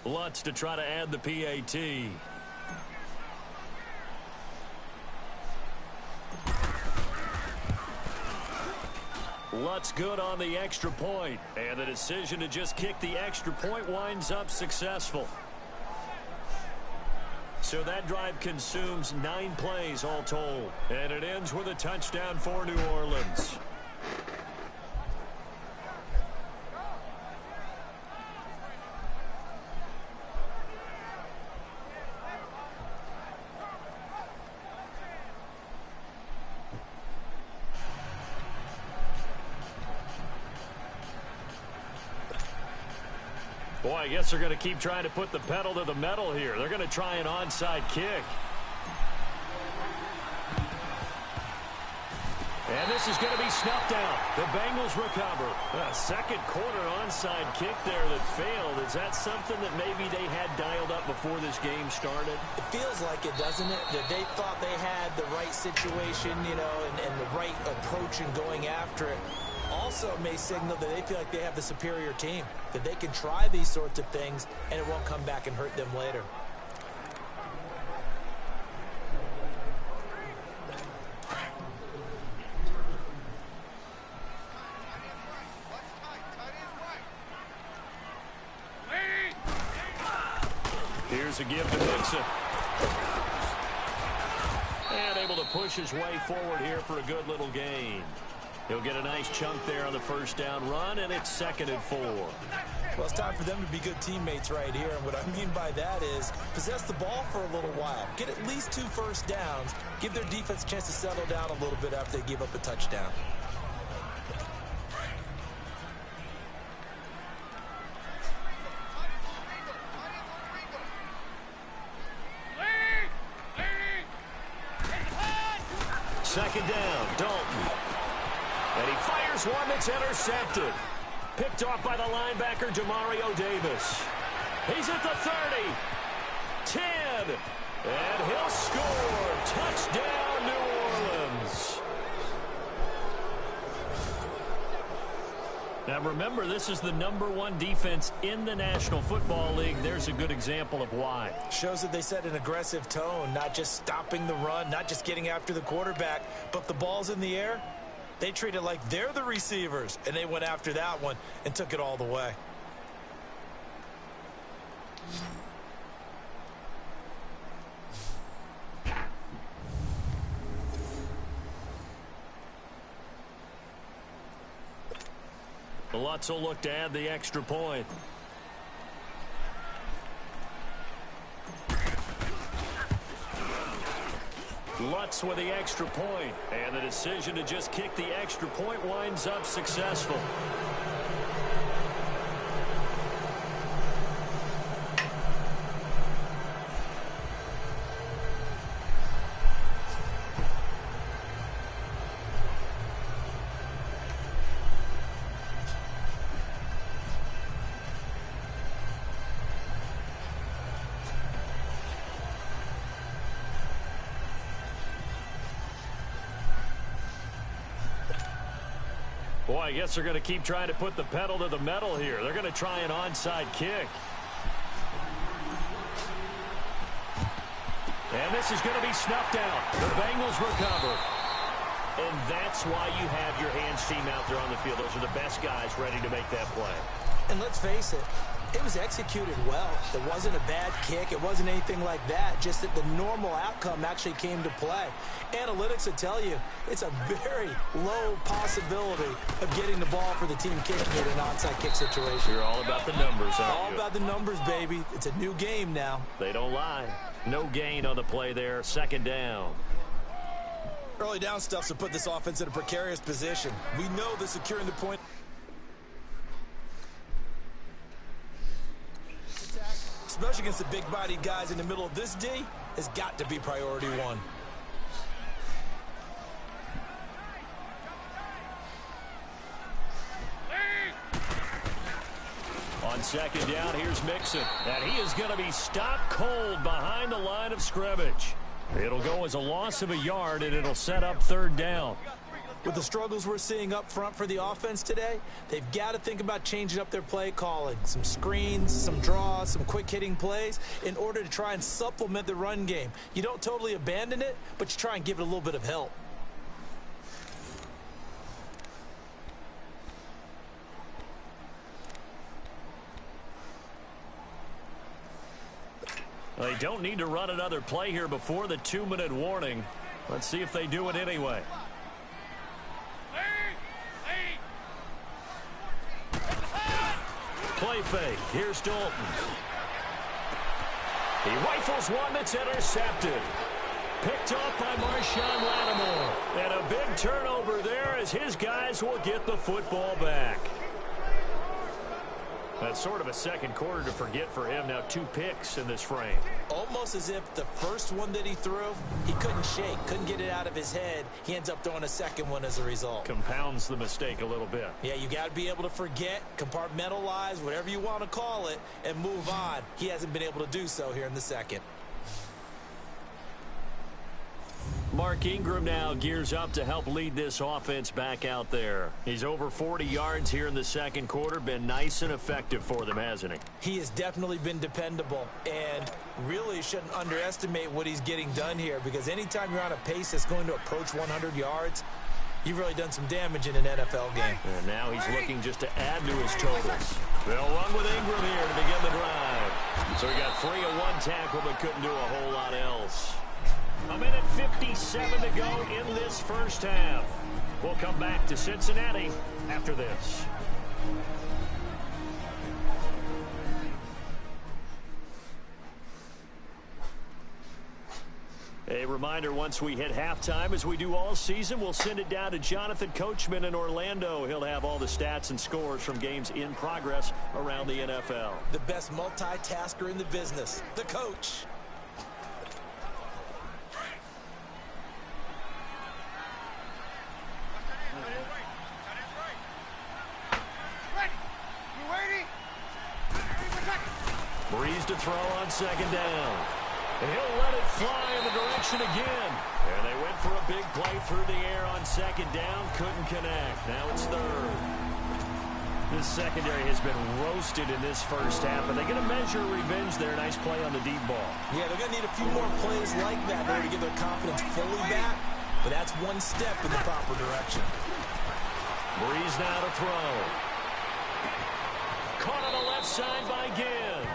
[SPEAKER 2] Lutz to try to add the PAT. Lutz good on the extra point, and the decision to just kick the extra point winds up successful. So that drive consumes 9 plays all told, and it ends with a touchdown for New Orleans. Boy, I guess they're going to keep trying to put the pedal to the metal here. They're going to try an onside kick. And this is going to be snuffed out. The Bengals recover. A second quarter onside kick there that failed. Is that something that maybe they had dialed up before this game started?
[SPEAKER 3] It feels like it, doesn't it? That they thought they had the right situation, you know, and the right approach in going after it. Also may signal that they feel like they have the superior team, that they can try these sorts of things and it won't come back and hurt them later.
[SPEAKER 2] Here's a give to Mixon. And able to push his way forward here for a good little gain. He'll get a nice chunk there on the first down run, and it's 2nd and 4.
[SPEAKER 3] Well, it's time for them to be good teammates right here. And what I mean by that is possess the ball for a little while. Get at least 2 first downs. Give their defense a chance to settle down a little bit after they give up a touchdown.
[SPEAKER 2] Second down, Dalton. And he fires one that's intercepted. Picked off by the linebacker, Demario Davis. He's at the 30. 10. And he'll score. Touchdown, New Orleans. Now remember, this is the #1 defense in the National Football League. There's a good example of why.
[SPEAKER 3] Shows that they set an aggressive tone, not just stopping the run, not just getting after the quarterback, but if the ball's in the air, they treat it like they're the receivers, and they went after that one and took it all the way.
[SPEAKER 2] Lutz will look to add the extra point. Lutz with the extra point, and the decision to just kick the extra point winds up successful. Boy, I guess they're going to keep trying to put the pedal to the metal here. They're going to try an onside kick. And this is going to be snuffed out. The Bengals recover. And that's why you have your hands team out there on the field. Those are the best guys ready to make that play.
[SPEAKER 3] And let's face it, it was executed well. It wasn't a bad kick. It wasn't anything like that. Just that the normal outcome actually came to play. Analytics will tell you it's a very low possibility of getting the ball for the team kicking it in an onside kick situation.
[SPEAKER 2] You're all about the numbers, aren't you?
[SPEAKER 3] All about the numbers, baby. It's a new game now.
[SPEAKER 2] They don't lie. No gain on the play there. Second down.
[SPEAKER 4] Early down stuffs to put this offense in a precarious position. We know that securing the point, especially against the big-bodied guys in the middle of this D, has got to be priority one.
[SPEAKER 2] On second down, here's Mixon. And he is going to be stopped cold behind the line of scrimmage. It'll go as a loss of a yard, and it'll set up third down.
[SPEAKER 3] With the struggles we're seeing up front for the offense today, they've got to think about changing up their play calling. Some screens, some draws, some quick-hitting plays in order to try and supplement the run game. You don't totally abandon it, but you try and give it a little bit of help.
[SPEAKER 2] They don't need to run another play here before the 2-minute warning. Let's see if they do it anyway. Play fake. Here's Dalton. He rifles one that's intercepted. Picked off by Marshawn Lattimore. And a big turnover there as his guys will get the football back. That's sort of a second quarter to forget for him. Now 2 picks in this frame.
[SPEAKER 3] Almost as if the first one that he threw, he couldn't shake, couldn't get it out of his head. He ends up throwing a second one as a result.
[SPEAKER 2] Compounds the mistake a little bit.
[SPEAKER 3] Yeah, you got to be able to forget, compartmentalize, whatever you want to call it, and move on. He hasn't been able to do so here in the second.
[SPEAKER 2] Mark Ingram now gears up to help lead this offense back out there. He's over 40 yards here in the second quarter. Been nice and effective for them, hasn't he?
[SPEAKER 3] He has definitely been dependable, and really shouldn't underestimate what he's getting done here, because anytime you're on a pace that's going to approach 100 yards, you've really done some damage in an NFL game.
[SPEAKER 2] And now he's looking just to add to his totals. They'll run with Ingram here to begin the drive. So he got 3 of 1 tackle, but couldn't do a whole lot else. A minute 57 to go in this first half. We'll come back to Cincinnati after this. A reminder, once we hit halftime, as we do all season, we'll send it down to Jonathan Coachman in Orlando. He'll have all the stats and scores from games in progress around the NFL.
[SPEAKER 3] The best multitasker in the business, the coach.
[SPEAKER 2] Breeze to throw on second down. And he'll let it fly in the direction again. And they went for a big play through the air on second down. Couldn't connect. Now it's third. This secondary has been roasted in this first half, and they're going to measure revenge there. Nice play on the deep ball.
[SPEAKER 3] Yeah, they're going to need a few more plays like that in order to get their confidence fully back, but that's one step in the proper direction.
[SPEAKER 2] Breeze now to throw. Caught on the left side by Ginn.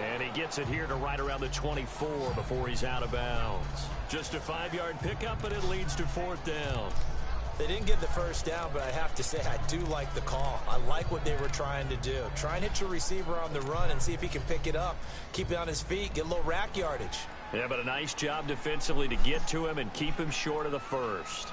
[SPEAKER 2] And he gets it here to right around the 24 before he's out of bounds. Just a 5-yard pickup, and it leads to 4th down.
[SPEAKER 3] They didn't get the first down, but I have to say I do like the call. I like what they were trying to do. Try and hit your receiver on the run and see if he can pick it up, keep it on his feet, get a little rack yardage.
[SPEAKER 2] Yeah, but a nice job defensively to get to him and keep him short of the first.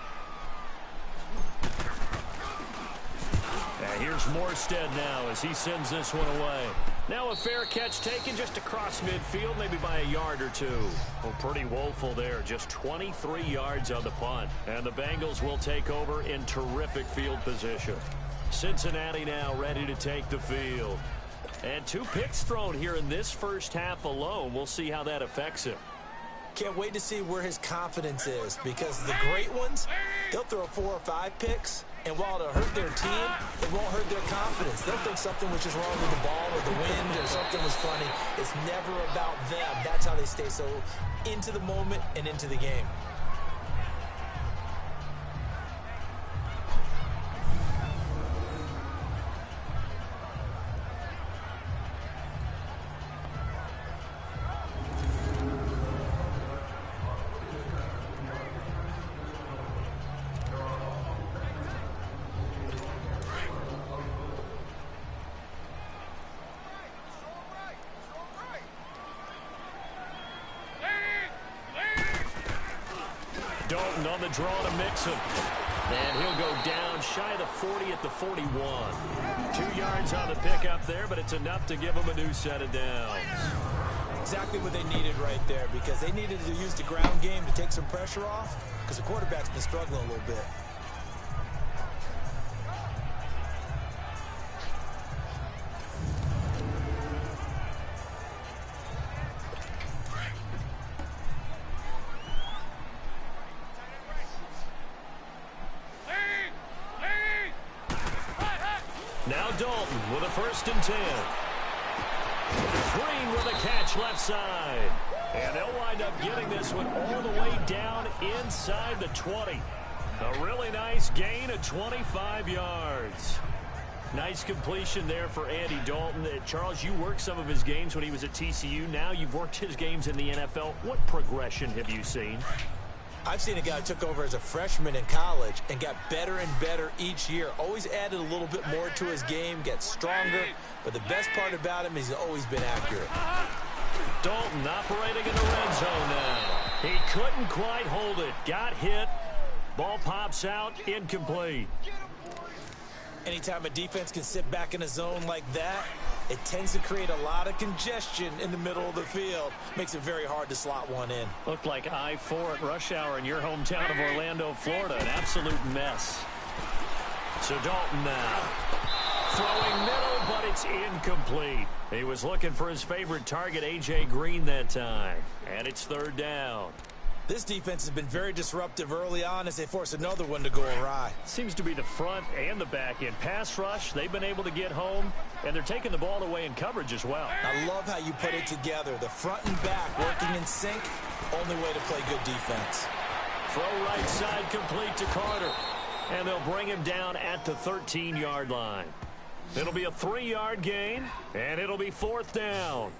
[SPEAKER 2] And here's Morstead now as he sends this one away. Now a fair catch taken just across midfield, maybe by a yard or two. Well, pretty woeful there. Just 23 yards on the punt. And the Bengals will take over in terrific field position. Cincinnati now ready to take the field. And 2 picks thrown here in this first half alone. We'll see how that affects him.
[SPEAKER 3] Can't wait to see where his confidence is, because the great ones, they'll throw 4 or 5 picks, and while it'll hurt their team, it won't hurt their confidence. They'll think something was just wrong with the ball or the wind or something was funny. It's never about them. That's how they stay so into the moment and into the game.
[SPEAKER 2] Dalton on the draw to Mixon. And he'll go down shy of the 40 at the 41. 2 yards on the pickup there, but it's enough to give him a new set of downs.
[SPEAKER 3] Exactly what they needed right there, because they needed to use the ground game to take some pressure off, because the quarterback's been struggling a little bit.
[SPEAKER 2] Now Dalton with a 1st and 10. Green with a catch left side. And they'll wind up getting this one all the way down inside the 20. A really nice gain of 25 yards. Nice completion there for Andy Dalton. Charles, you worked some of his games when he was at TCU. Now you've worked his games in the NFL. What progression have you seen?
[SPEAKER 3] I've seen a guy who took over as a freshman in college and got better and better each year. Always added a little bit more to his game, gets stronger. But the best part about him is he's always been accurate.
[SPEAKER 2] Dalton operating in the red zone now. He couldn't quite hold it. Got hit. Ball pops out. Incomplete.
[SPEAKER 3] Anytime a defense can sit back in a zone like that, it tends to create a lot of congestion in the middle of the field. Makes it very hard to slot one in.
[SPEAKER 2] Looked like I-4 at rush hour in your hometown of Orlando, Florida. An absolute mess. So Dalton now. Throwing middle, but it's incomplete. He was looking for his favorite target, A.J. Green, that time. And it's 3rd down.
[SPEAKER 3] This defense has been very disruptive early on as they force another one to go awry.
[SPEAKER 2] Seems to be the front and the back end. Pass rush, they've been able to get home, and they're taking the ball away in coverage as well.
[SPEAKER 3] I love how you put it together. The front and back working in sync, only way to play good defense.
[SPEAKER 2] Throw right side complete to Carter. And they'll bring him down at the 13-yard line. It'll be a 3-yard gain, and it'll be 4th down.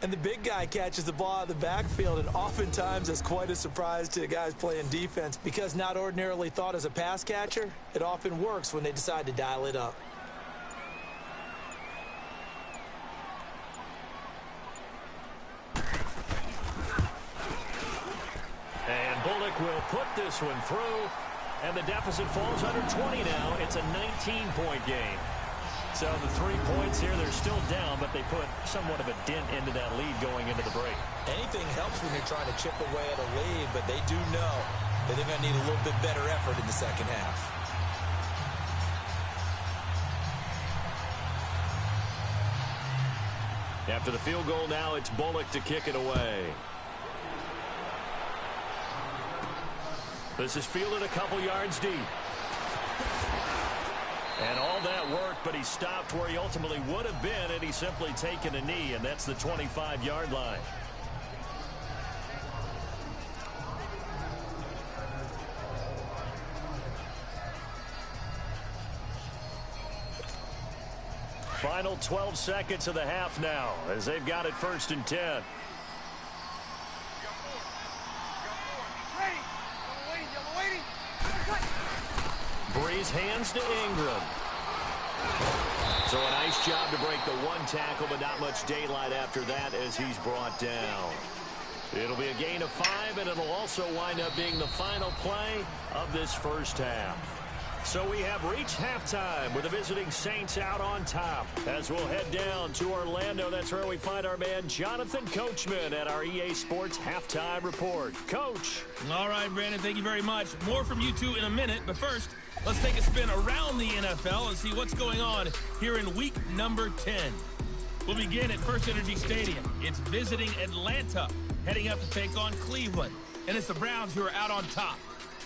[SPEAKER 3] And the big guy catches the ball out of the backfield, and oftentimes it's quite a surprise to the guys playing defense, because not ordinarily thought as a pass catcher, it often works when they decide to dial it up.
[SPEAKER 2] And Bullock will put this one through, and the deficit falls under 20 now. It's a 19-point game. So the 3 points here, they're still down, but they put somewhat of a dent into that lead going into the break.
[SPEAKER 3] Anything helps when you're trying to chip away at a lead, but they do know that they're going to need a little bit better effort in the second half.
[SPEAKER 2] After the field goal now, it's Bullock to kick it away. This is fielded a couple yards deep. And all that work, but he stopped where he ultimately would have been had he simply taken a knee, and that's the 25-yard line. Final 12 seconds of the half now as they've got it 1st and 10. Breeze hands to Ingram. So a nice job to break the one tackle, but not much daylight after that as he's brought down. It'll be a gain of 5, and it'll also wind up being the final play of this first half. So we have reached halftime with the visiting Saints out on top. As we'll head down to Orlando, that's where we find our man Jonathan Coachman at our EA Sports Halftime Report. Coach.
[SPEAKER 1] All right, Brandon, thank you very much. More from you two in a minute, but first, let's take a spin around the NFL and see what's going on here in week number 10. We'll begin at First Energy Stadium. It's visiting Atlanta, heading up to take on Cleveland. And it's the Browns who are out on top.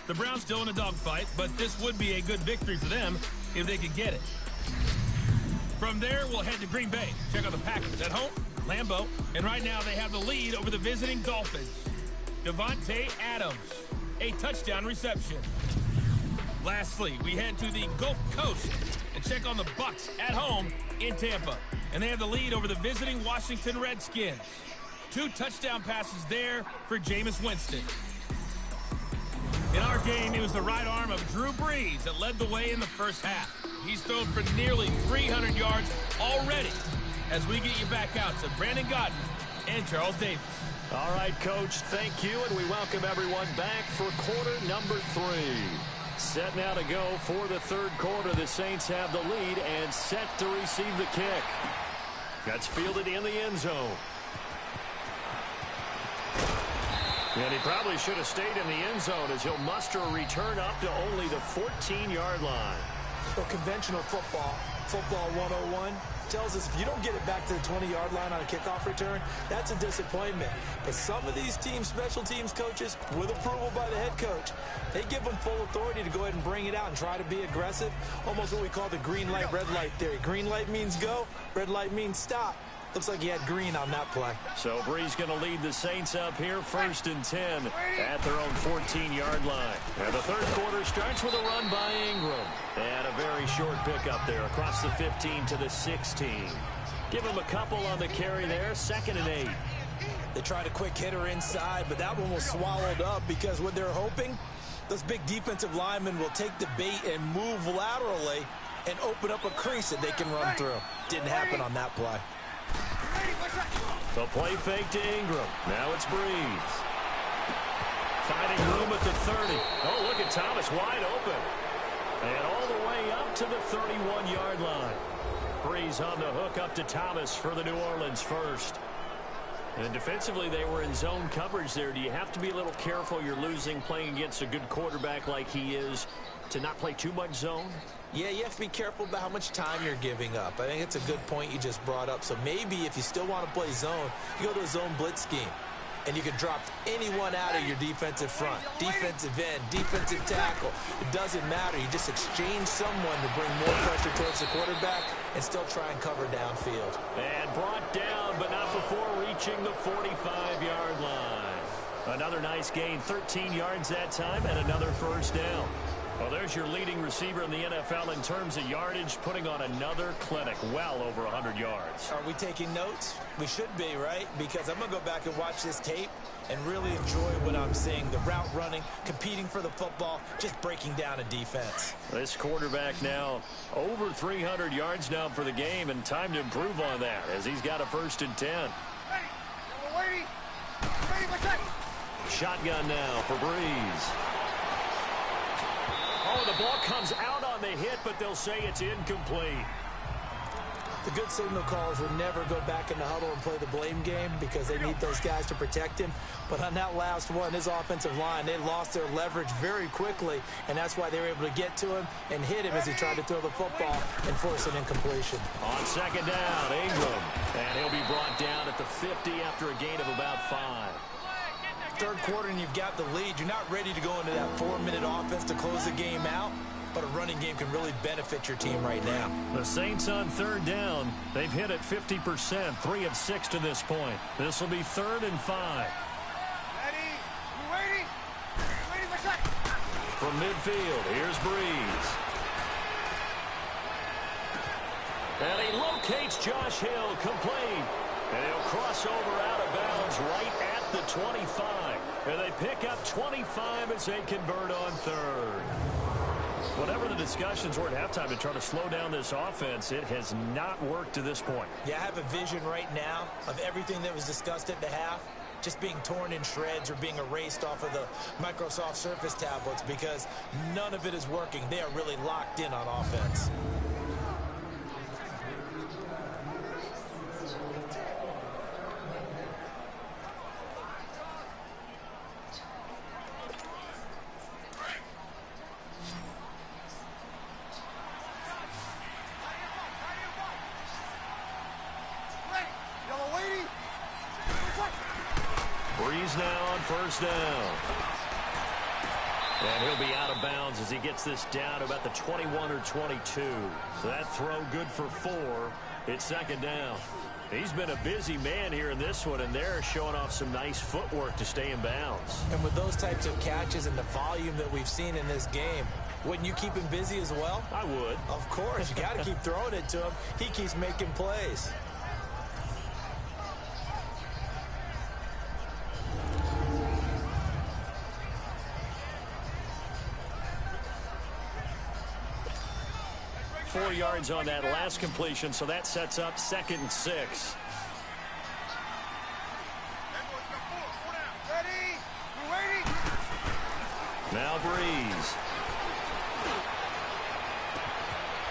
[SPEAKER 1] The Browns still in a dogfight, but this would be a good victory for them if they could get it. From there, we'll head to Green Bay. Check out the Packers at home, Lambeau, and right now they have the lead over the visiting Dolphins. Devontae Adams, a touchdown reception. Lastly, we head to the Gulf Coast and check on the Bucs at home in Tampa. And they have the lead over the visiting Washington Redskins. 2 touchdown passes there for Jameis Winston. In our game, it was the right arm of Drew Brees that led the way in the first half. He's thrown for nearly 300 yards already as we get you back out to Brandon Gaudin and Charles Davis.
[SPEAKER 2] All right, Coach, thank you, and we welcome everyone back for quarter number 3. Set now to go for the third quarter. The Saints have the lead and set to receive the kick. That's fielded in the end zone. And he probably should have stayed in the end zone as he'll muster a return up to only the 14-yard line.
[SPEAKER 3] Well, conventional football 101, tells us if you don't get it back to the 20-yard line on a kickoff return, that's a disappointment. But some of these teams, special teams coaches, with approval by the head coach, they give them full authority to go ahead and bring it out and try to be aggressive. Almost what we call the green light, red light theory. Green light means go, red light means stop. Looks like he had green on that play.
[SPEAKER 2] So Brees going to lead the Saints up here 1st and 10 at their own 14-yard line. And the third quarter starts with a run by Ingram. And a very short pickup there across the 15 to the 16. Give him a couple on the carry there, 2nd and 8.
[SPEAKER 3] They tried a quick hitter inside, but that one was swallowed up because what they're hoping, those big defensive linemen will take the bait and move laterally and open up a crease that they can run through. Didn't happen on that play.
[SPEAKER 2] The play fake to Ingram. Now it's Brees. Finding room at the 30. Oh, look at Thomas wide open. And all the way up to the 31-yard line. Brees on the hook up to Thomas for the New Orleans first. And defensively, they were in zone coverage there. Do you have to be a little careful? You're losing playing against a good quarterback like he is to not play too much zone?
[SPEAKER 3] Yeah, you have to be careful about how much time you're giving up. I think it's a good point you just brought up. So maybe if you still want to play zone, you go to a zone blitz scheme. And you can drop anyone out of your defensive front. Defensive end, defensive tackle. It doesn't matter. You just exchange someone to bring more pressure towards the quarterback and still try and cover downfield.
[SPEAKER 2] And brought down, but not before reaching the 45-yard line. Another nice gain, 13 yards that time, and another first down. Well, there's your leading receiver in the NFL in terms of yardage, putting on another clinic, well over 100 yards.
[SPEAKER 3] Are we taking notes? We should be, right? Because I'm going to go back and watch this tape and really enjoy what I'm seeing. The route running, competing for the football, just breaking down a defense.
[SPEAKER 2] This quarterback now over 300 yards now for the game, and time to improve on that as he's got a 1st and 10. Shotgun now for Brees. Oh, the ball comes out on the hit, but they'll say it's incomplete.
[SPEAKER 3] The good signal callers would never go back in the huddle and play the blame game because they need those guys to protect him. But on that last one, his offensive line, they lost their leverage very quickly, and that's why they were able to get to him and hit him as he tried to throw the football and force an incompletion.
[SPEAKER 2] On 2nd down, Ingram, and he'll be brought down at the 50 after a gain of about 5.
[SPEAKER 3] Third quarter and you've got the lead. You're not ready to go into that 4-minute offense to close the game out. but a running game can really benefit your team right now.
[SPEAKER 2] The Saints on third down. They've hit it 50%, 3 of 6 to this point. This will be 3rd and 5.
[SPEAKER 6] Ready? You waiting? Waiting for shot.
[SPEAKER 2] From midfield, here's Breeze. And he locates Josh Hill, complete. And he'll cross over out of bounds right at the 25. And they pick up 25 as they convert on 3rd. Whatever the discussions were at halftime to try to slow down this offense, it has not worked to this point.
[SPEAKER 3] Yeah, I have a vision right now of everything that was discussed at the half just being torn in shreds or being erased off of the Microsoft Surface tablets because none of it is working. They are really locked in on offense.
[SPEAKER 2] Breeze now on 1st down. And he'll be out of bounds as he gets this down to about the 21 or 22. So that throw good for 4. It's 2nd down. He's been a busy man here in this one, and they're showing off some nice footwork to stay in bounds.
[SPEAKER 3] And with those types of catches and the volume that we've seen in this game, wouldn't you keep him busy as well?
[SPEAKER 2] I would.
[SPEAKER 3] Of course. You got to keep throwing it to him. He keeps making plays.
[SPEAKER 2] Four yards on that last completion, so that sets up 2nd and 6.
[SPEAKER 6] Ready? You waiting?
[SPEAKER 2] Now Breeze.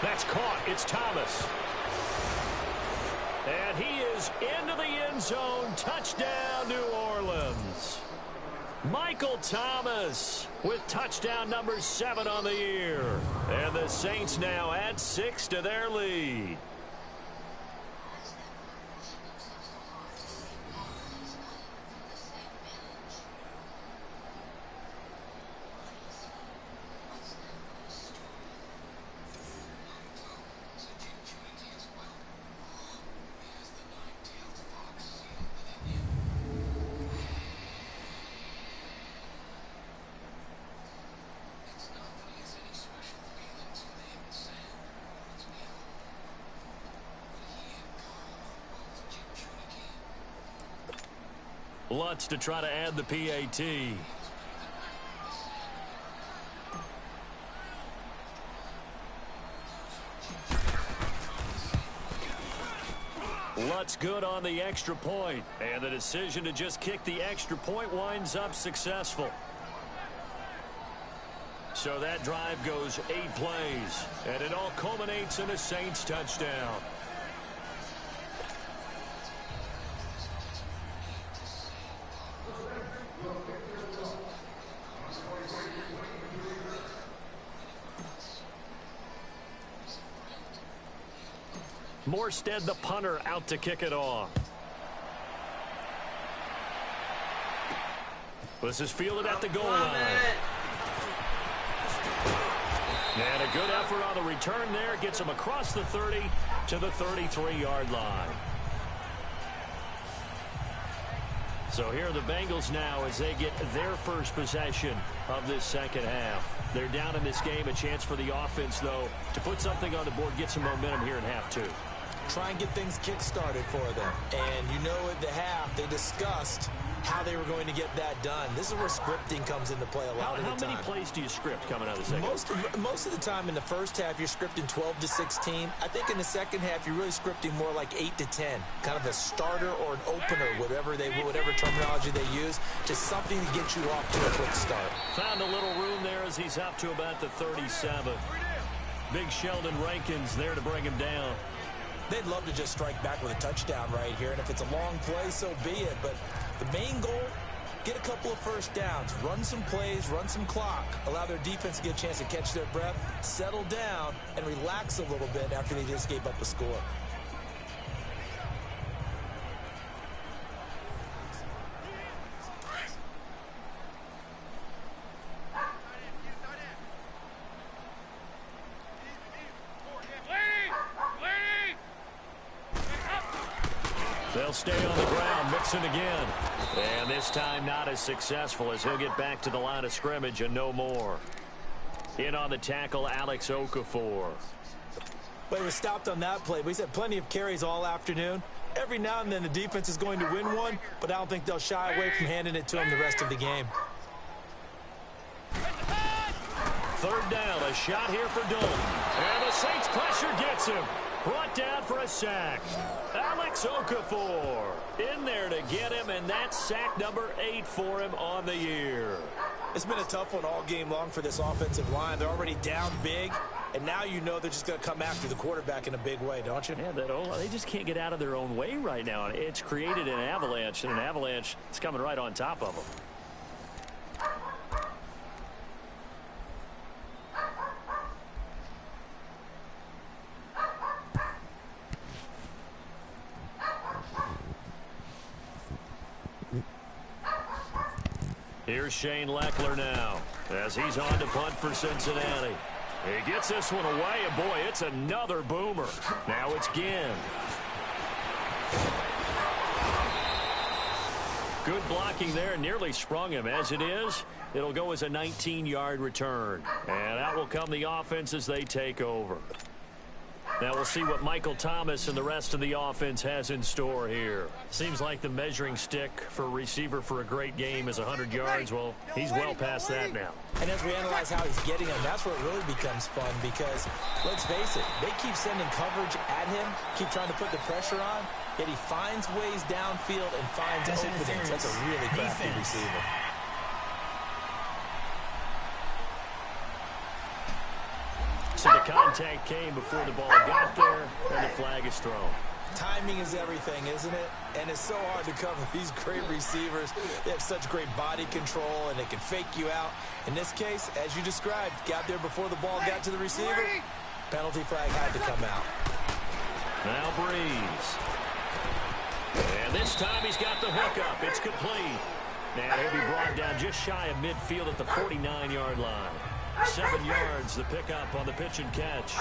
[SPEAKER 2] That's caught. It's Thomas. And he is into the end zone. Touchdown, New Orleans. Michael Thomas with touchdown number 7 on the year. And the Saints now add 6 to their lead. Lutz to try to add the PAT. Lutz good on the extra point. And the decision to just kick the extra point winds up successful. So that drive goes 8 plays. And it all culminates in a Saints touchdown. Morstead, the punter, out to kick it off. This is fielded at the goal line. And a good effort on the return there. Gets him across the 30 to the 33-yard line. So here are the Bengals now as they get their first possession of this second half. They're down in this game. A chance for the offense, though, to put something on the board, get some momentum here in half 2.
[SPEAKER 3] Try and get things kick-started for them. And you know at the half, they discussed how they were going to get that done. This is where scripting comes into play a lot of the time.
[SPEAKER 2] How many plays do you script coming out of the second?
[SPEAKER 3] Most of the time in the first half, you're scripting 12 to 16. I think in the second half, you're really scripting more like 8 to 10. Kind of a starter or an opener, whatever terminology they use. Just something to get you off to a quick start.
[SPEAKER 2] Found a little room there as he's up to about the 37. Big Sheldon Rankins there to bring him down.
[SPEAKER 3] They'd love to just strike back with a touchdown right here, and if it's a long play, so be it. But the main goal, get a couple of first downs, run some plays, run some clock, allow their defense to get a chance to catch their breath, settle down, and relax a little bit after they just gave up a score.
[SPEAKER 2] They'll stay on the ground, mixing again. And this time not as successful as he'll get back to the line of scrimmage and no more. In on the tackle, Alex Okafor.
[SPEAKER 3] Well, he was stopped on that play, but he's had plenty of carries all afternoon. Every now and then the defense is going to win one, but I don't think they'll shy away from handing it to him the rest of the game.
[SPEAKER 2] Third down, a shot here for Dalton. And the Saints pressure gets him. Brought down for a sack. Alex Okafor in there to get him, and that's sack number 8 for him on the year.
[SPEAKER 3] It's been a tough one all game long for this offensive line. They're already down big, and now you know they're just going to come after the quarterback in a big way, don't you?
[SPEAKER 2] Yeah, they just can't get out of their own way right now. It's created an avalanche, and an avalanche is coming right on top of them. Here's Shane Leckler now as he's on to punt for Cincinnati. He gets this one away, and boy, it's another boomer. Now it's Ginn. Good blocking there, nearly sprung him. As it is, it'll go as a 19-yard return. And out will come the offense as they take over. Now we'll see what Michael Thomas and the rest of the offense has in store here. Seems like the measuring stick for a receiver for a great game is 100 yards. Well, he's well past that now.
[SPEAKER 3] And as we analyze how he's getting them, that's where it really becomes fun because, let's face it, they keep sending coverage at him, keep trying to put the pressure on, yet he finds ways downfield and finds openings. That's a really crafty receiver.
[SPEAKER 2] So the contact came before the ball got there, and the flag is thrown.
[SPEAKER 3] Timing is everything, isn't it? And it's so hard to cover these great receivers. They have such great body control, and they can fake you out. In this case, as you described, got there before the ball got to the receiver. Penalty flag had to come out.
[SPEAKER 2] Now Breeze. And this time he's got the hook up. It's complete. Now he'll be brought down just shy of midfield at the 49-yard line. 7 yards, the pickup on the pitch and catch.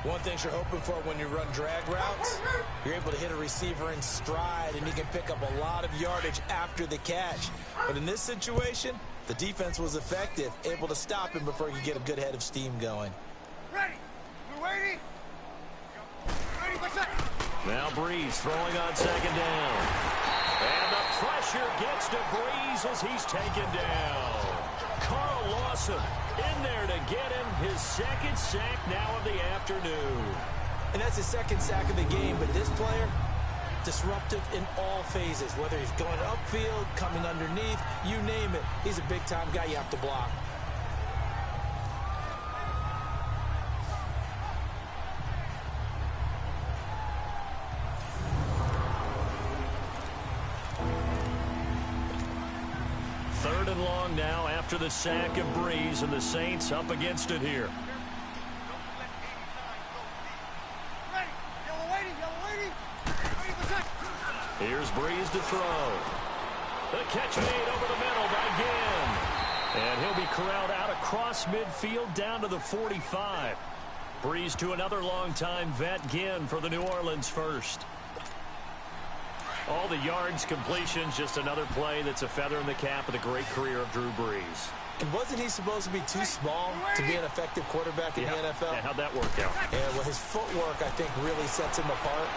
[SPEAKER 3] One thing you're hoping for when you run drag routes, you're able to hit a receiver in stride, and he can pick up a lot of yardage after the catch. But in this situation, the defense was effective, able to stop him before he could get a good head of steam going.
[SPEAKER 6] Ready. We're waiting. Ready, what's that?
[SPEAKER 2] Now Breeze throwing on second down. And the pressure gets to Breeze as he's taken down. Carl Lawson in there to get him his second sack now of the afternoon.
[SPEAKER 3] And that's his second sack of the game, but this player, disruptive in all phases, whether he's going upfield, coming underneath, you name it. He's a big-time guy you have to block.
[SPEAKER 2] Third and long now after the sack of Breeze, and the Saints up against it here.
[SPEAKER 6] Ready. Yellow waiting. Ready, what's that?
[SPEAKER 2] Here's Breeze to throw. The catch made over the middle by Ginn. And he'll be corralled out across midfield down to the 45. Breeze to another long-time vet, Ginn, for the New Orleans first. All the yards, completions, just another play that's a feather in the cap of the great career of Drew Brees.
[SPEAKER 3] And wasn't he supposed to be too small to be an effective quarterback in the NFL?
[SPEAKER 2] Yeah, how'd that work out?
[SPEAKER 3] Yeah, well, his footwork, I think, really sets him apart.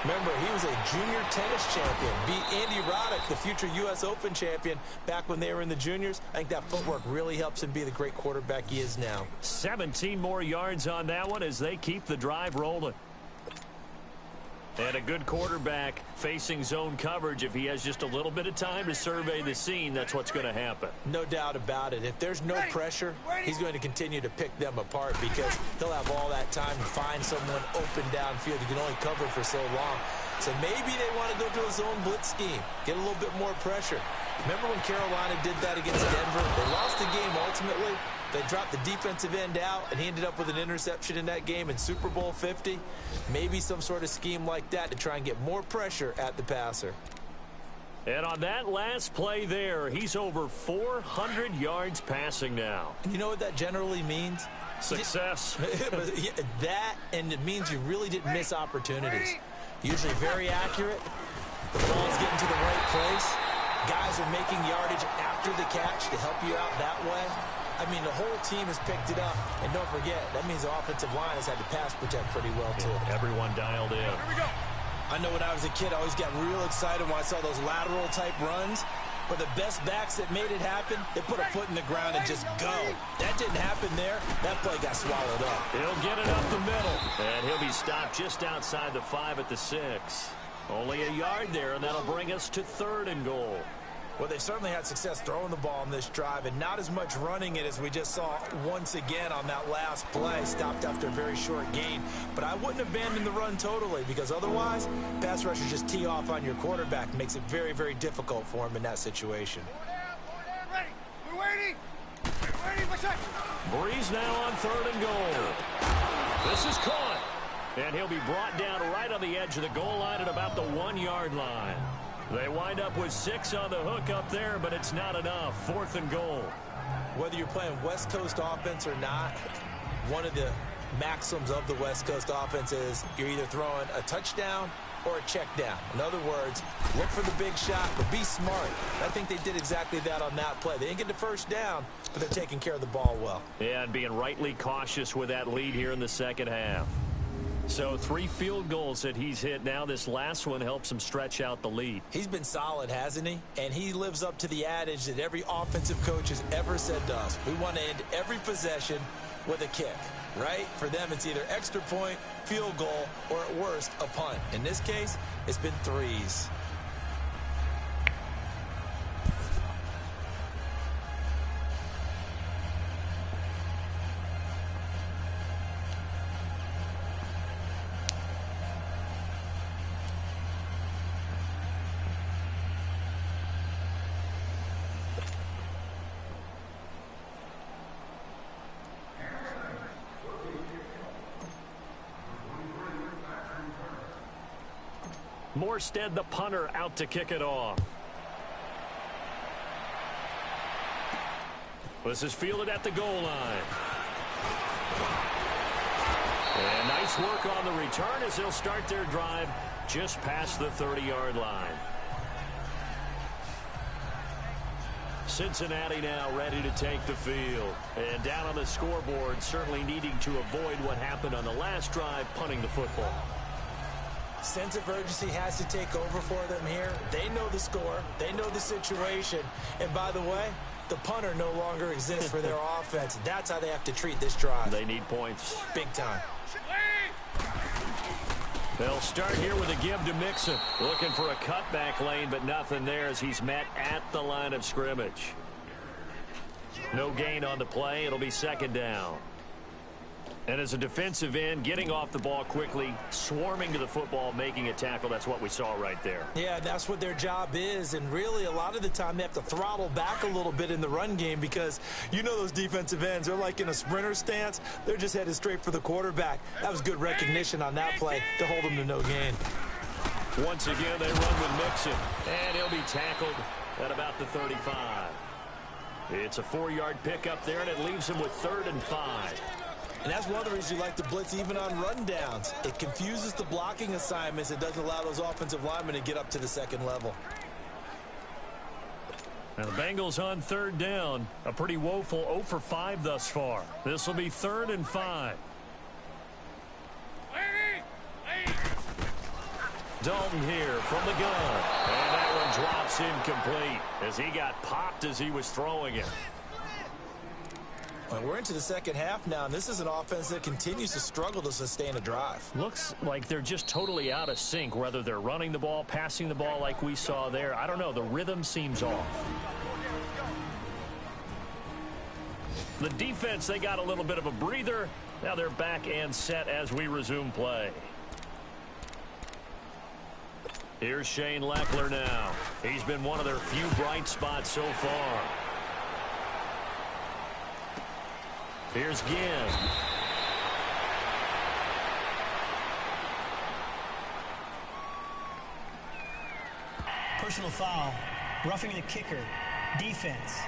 [SPEAKER 3] Remember, he was a junior tennis champion, beat Andy Roddick, the future U.S. Open champion, back when they were in the juniors. I think that footwork really helps him be the great quarterback he is now.
[SPEAKER 2] 17 more yards on that one as they keep the drive rolling. And a good quarterback facing zone coverage, if he has just a little bit of time to survey the scene, that's what's going to happen.
[SPEAKER 3] No doubt about it. If there's no pressure, he's going to continue to pick them apart because he'll have all that time to find someone open downfield. He can only cover for so long. So maybe they want to go to a zone blitz scheme, get a little bit more pressure. Remember when Carolina did that against Denver? They lost the game ultimately. They dropped the defensive end out, and he ended up with an interception in that game in Super Bowl 50. Maybe some sort of scheme like that to try and get more pressure at the passer.
[SPEAKER 2] And on that last play there, he's over 400 yards passing now.
[SPEAKER 3] And you know what that generally means?
[SPEAKER 2] Success.
[SPEAKER 3] That, and it means you really didn't miss opportunities. Usually very accurate, The ball's getting to the right place. Guys are making yardage after the catch to help you out that way. I mean, the whole team has picked it up. And don't forget, that means the offensive line has had to pass protect pretty well, too.
[SPEAKER 2] Everyone dialed in.
[SPEAKER 6] Here we go.
[SPEAKER 3] I know when I was a kid, I always got real excited when I saw those lateral-type runs. But the best backs that made it happen, they put a foot in the ground and just go. That didn't happen there. That play got swallowed up.
[SPEAKER 2] He'll get it up the middle. And he'll be stopped just outside the 5 at the 6. Only a yard there, and that'll bring us to 3rd and goal.
[SPEAKER 3] Well, they've certainly had success throwing the ball on this drive and not as much running it as we just saw once again on that last play. Stopped after a very short gain. But I wouldn't abandon the run totally because otherwise, pass rushers just tee off on your quarterback. Makes it very, very difficult for him in that situation.
[SPEAKER 6] Ready. We're waiting. We're waiting for second.
[SPEAKER 2] Breeze now on 3rd and goal. This is caught. And he'll be brought down right on the edge of the goal line at about the 1-yard line. They wind up with 6 on the hook up there, but it's not enough. 4th and goal.
[SPEAKER 3] Whether you're playing West Coast offense or not, one of the maxims of the West Coast offense is you're either throwing a touchdown or a check down. In other words, look for the big shot, but be smart. I think they did exactly that on that play. They didn't get the first down, but they're taking care of the ball well.
[SPEAKER 2] Yeah, and being rightly cautious with that lead here in the second half. So 3 field goals that he's hit now. This last one helps him stretch out the lead.
[SPEAKER 3] He's been solid, hasn't he? And he lives up to the adage that every offensive coach has ever said to us. We want to end every possession with a kick, right? For them, it's either extra point, field goal, or at worst, a punt. In this case, it's been 3s.
[SPEAKER 2] Morstead, the punter, out to kick it off. This is fielded at the goal line. And nice work on the return as they'll start their drive just past the 30-yard line. Cincinnati now ready to take the field. And down on the scoreboard, certainly needing to avoid what happened on the last drive, punting the football.
[SPEAKER 3] Sense of urgency has to take over for them here. They know the score. They know the situation. And by the way, the punter no longer exists for their offense. That's how they have to treat this drive.
[SPEAKER 2] They need points.
[SPEAKER 3] Big time.
[SPEAKER 2] They'll start here with a give to Mixon. Looking for a cutback lane, but nothing there as he's met at the line of scrimmage. No gain on the play. It'll be 2nd down. And as a defensive end, getting off the ball quickly, swarming to the football, making a tackle, that's what we saw right there.
[SPEAKER 3] Yeah, that's what their job is. And really, a lot of the time, they have to throttle back a little bit in the run game because you know those defensive ends, they're like in a sprinter stance. They're just headed straight for the quarterback. That was good recognition on that play to hold them to no gain.
[SPEAKER 2] Once again, they run with Mixon. And he'll be tackled at about the 35. It's a 4-yard pickup there, and it leaves him with 3rd and 5.
[SPEAKER 3] And that's one of the reasons you like to blitz even on rundowns. It confuses the blocking assignments. It doesn't allow those offensive linemen to get up to the 2nd level.
[SPEAKER 2] Now the Bengals on 3rd down. A pretty woeful 0 for 5 thus far. This will be 3rd and 5. Dalton here from the gun. And that one drops incomplete as he got popped as he was throwing it.
[SPEAKER 3] Well, we're into the 2nd half now, and this is an offense that continues to struggle to sustain a drive.
[SPEAKER 2] Looks like they're just totally out of sync, whether they're running the ball, passing the ball like we saw there. I don't know. The rhythm seems off. The defense, they got a little bit of a breather. Now they're back and set as we resume play. Here's Shane Leckler now. He's been one of their few bright spots so far. Here's Ginn.
[SPEAKER 8] Personal foul. Roughing the kicker. Defense.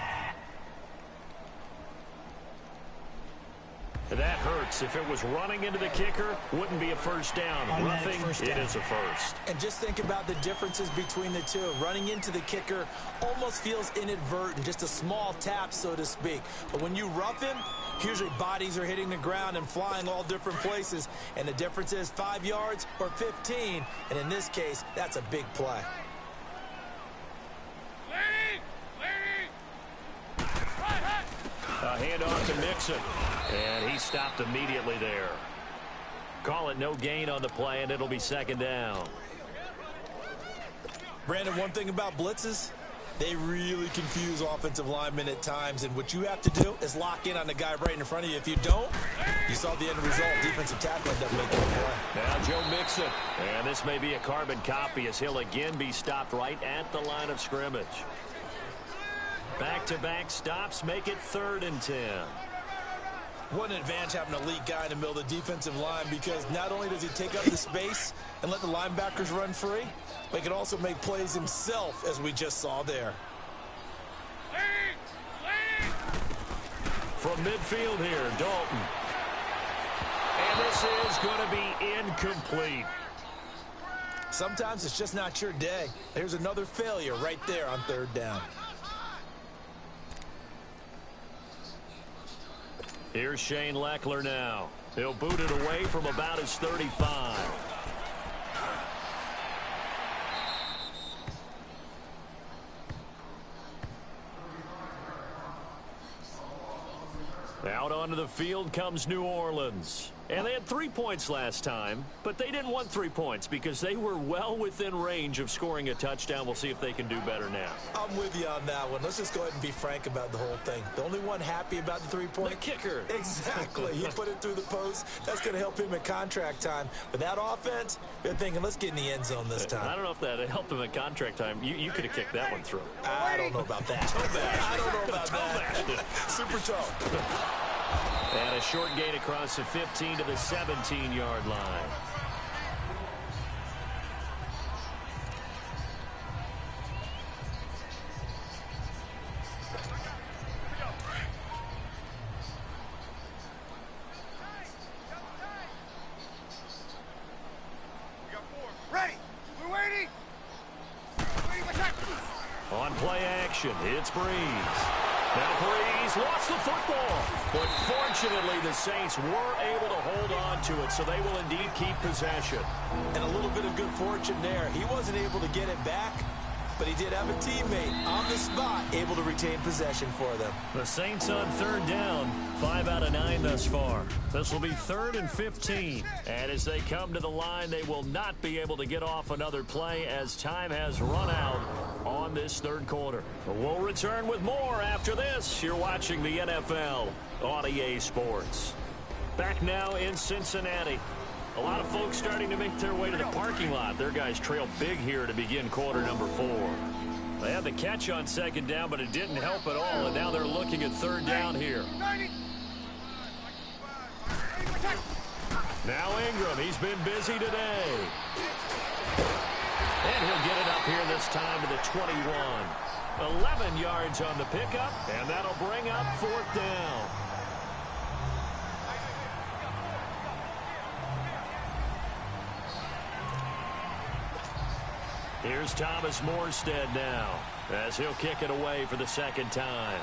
[SPEAKER 2] That hurts. If it was running into the kicker, wouldn't be a first down. Roughing, it is a first.
[SPEAKER 3] And just think about the differences between the two. Running into the kicker almost feels inadvertent, just a small tap, so to speak. But when you rough him, usually bodies are hitting the ground and flying all different places. And the difference is 5 yards or 15. And in this case, that's a big play.
[SPEAKER 2] A handoff to Mixon, and he stopped immediately there. Call it no gain on the play, and it'll be second down.
[SPEAKER 3] Brandon, one thing about blitzes, they really confuse offensive linemen at times, and what you have to do is lock in on the guy right in front of you. If you don't, you saw the end result. Defensive tackle ended up making a play.
[SPEAKER 2] Now Joe Mixon, and this may be a carbon copy as he'll again be stopped right at the line of scrimmage. Back-to-back stops make it 3rd and 10.
[SPEAKER 3] What an advantage having an elite guy in the middle of the defensive line, because not only does he take up the space and let the linebackers run free, but he can also make plays himself, as we just saw there.
[SPEAKER 2] From midfield here, Dalton. And this is going to be incomplete.
[SPEAKER 3] Sometimes it's just not your day. There's another failure right there on 3rd down.
[SPEAKER 2] Here's Shane Leckler now. He'll boot it away from about his 35. Out onto the field comes New Orleans. And they had 3 points last time, but they didn't want 3 points because they were well within range of scoring a touchdown. We'll see if they can do better now.
[SPEAKER 3] I'm with you on that one. Let's just go ahead and be frank about the whole thing. The only one happy about the 3-point?
[SPEAKER 2] The kicker.
[SPEAKER 3] Exactly. He put it through the post. That's going to help him at contract time. But that offense, they're thinking, let's get in the end zone this time.
[SPEAKER 2] I don't know if that helped him at contract time. You could have kicked that one through.
[SPEAKER 3] I don't know about that. I don't know about that. Super toe.
[SPEAKER 2] And a short gain across the 15 to the 17-yard line.
[SPEAKER 6] Ready. We're waiting.
[SPEAKER 2] On play action, it's Breeze. Now Breeze lost the football. But fortunately, the Saints were able to hold on to it, so they will indeed keep possession.
[SPEAKER 3] And a little bit of good fortune there. He wasn't able to get it back, but he did have a teammate on the spot able to retain possession for them.
[SPEAKER 2] The Saints on 3rd down, 5 out of 9 thus far. This will be 3rd and 15. And as they come to the line, they will not be able to get off another play as time has run out on this 3rd quarter. We'll return with more after this. You're watching the NFL on EA Sports. Back now in Cincinnati. A lot of folks starting to make their way to the parking lot. Their guys trail big here to begin quarter number 4. They had the catch on 2nd down, but it didn't help at all, and now they're looking at 3rd down here. Now Ingram, he's been busy today. And he'll get it up here this time to the 21. 11 yards on the pickup, and that'll bring up 4th down. Here's Thomas Morstead now as he'll kick it away for the 2nd time.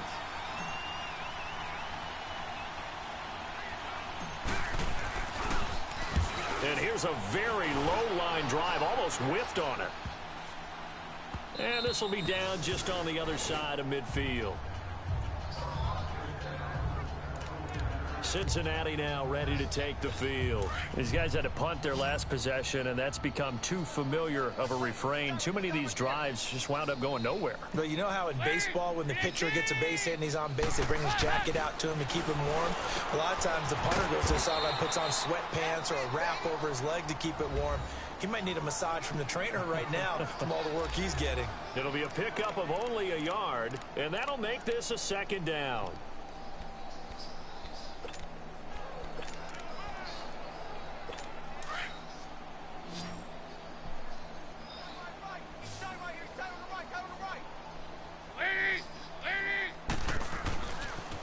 [SPEAKER 2] And here's a very low line drive, almost whiffed on it. And this will be down just on the other side of midfield. Cincinnati now ready to take the field. These guys had to punt their last possession, and that's become too familiar of a refrain. Too many of these drives just wound up going nowhere.
[SPEAKER 3] But you know how in baseball, when the pitcher gets a base hit and he's on base, they bring his jacket out to him to keep him warm? A lot of times the punter goes to the sideline, puts on sweatpants or a wrap over his leg to keep it warm. He might need a massage from the trainer right now from all the work he's getting.
[SPEAKER 2] It'll be a pickup of only a yard, and that'll make this a 2nd down.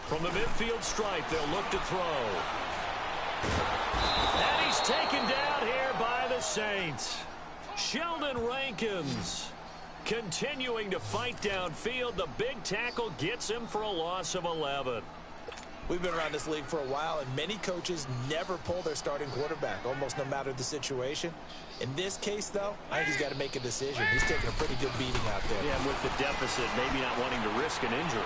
[SPEAKER 2] From the midfield stripe, they'll look to throw. And he's taken down here by the Saints. Sheldon Rankins continuing to fight downfield. The big tackle gets him for a loss of 11.
[SPEAKER 3] We've been around this league for a while, and many coaches never pull their starting quarterback, almost no matter the situation. In this case, though, I think he's got to make a decision. He's taking a pretty good beating out there.
[SPEAKER 2] Yeah, and with the deficit, maybe not wanting to risk an injury.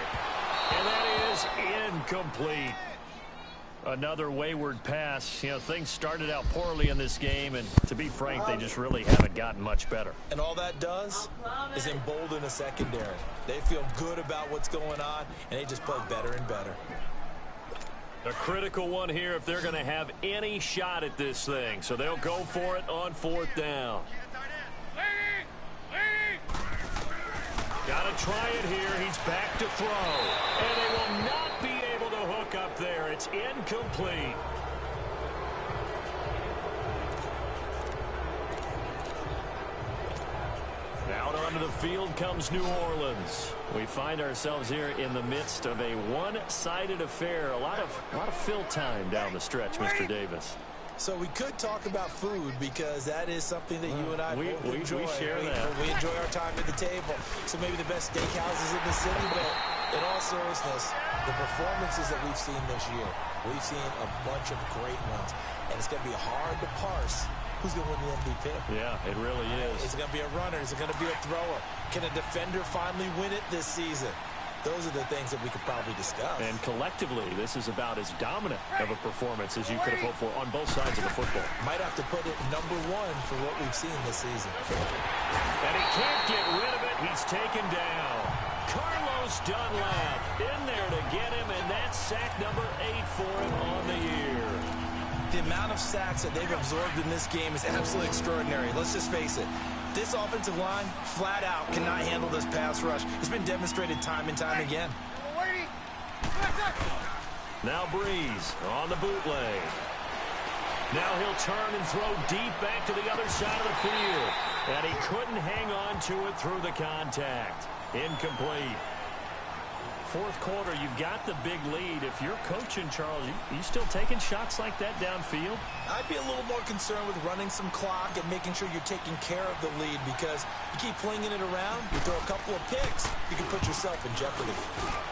[SPEAKER 2] And that is incomplete. Another wayward pass. You know, things started out poorly in this game, and to be frank, they just really haven't gotten much better.
[SPEAKER 3] And all that does is embolden a secondary. They feel good about what's going on, and they just play better and better.
[SPEAKER 2] A critical one here if they're going to have any shot at this thing. So they'll go for it on 4th down. Got to try it here. He's back to throw. And they will not be able to hook up there. It's incomplete. Out onto the field comes New Orleans. We find ourselves here in the midst of a one-sided affair. A lot of fill time down the stretch, Mr. Davis.
[SPEAKER 3] So we could talk about food because that is something that you and I both enjoy.
[SPEAKER 2] We share that.
[SPEAKER 3] We enjoy our time at the table. So maybe the best steakhouses in the city, but in all seriousness, the performances that we've seen this year, we've seen a bunch of great ones. And it's going to be hard to parse who's going to win the MVP.
[SPEAKER 2] Yeah, it really is.
[SPEAKER 3] Is it going to be a runner? Is it going to be a thrower? Can a defender finally win it this season? Those are the things that we could probably discuss.
[SPEAKER 2] And collectively, this is about as dominant of a performance as you could have hoped for on both sides of the football.
[SPEAKER 3] Might have to put it #1 for what we've seen this season.
[SPEAKER 2] And he can't get rid of it. He's taken down. Carlos Dunlap in there to get him, and that's sack number 8 for him on the year.
[SPEAKER 4] The amount of sacks that they've absorbed in this game is absolutely extraordinary. Let's just face it. This offensive line, flat out, cannot handle this pass rush. It's been demonstrated time and time again.
[SPEAKER 2] Now Breeze on the bootleg. Now he'll turn and throw deep back to the other side of the field. And he couldn't hang on to it through the contact. Incomplete. 4th quarter, you've got the big lead. If you're coaching, Charles, you still taking shots like that downfield?
[SPEAKER 3] I'd be a little more concerned with running some clock and making sure you're taking care of the lead, because you keep flinging it around, you throw a couple of picks, you can put yourself in jeopardy.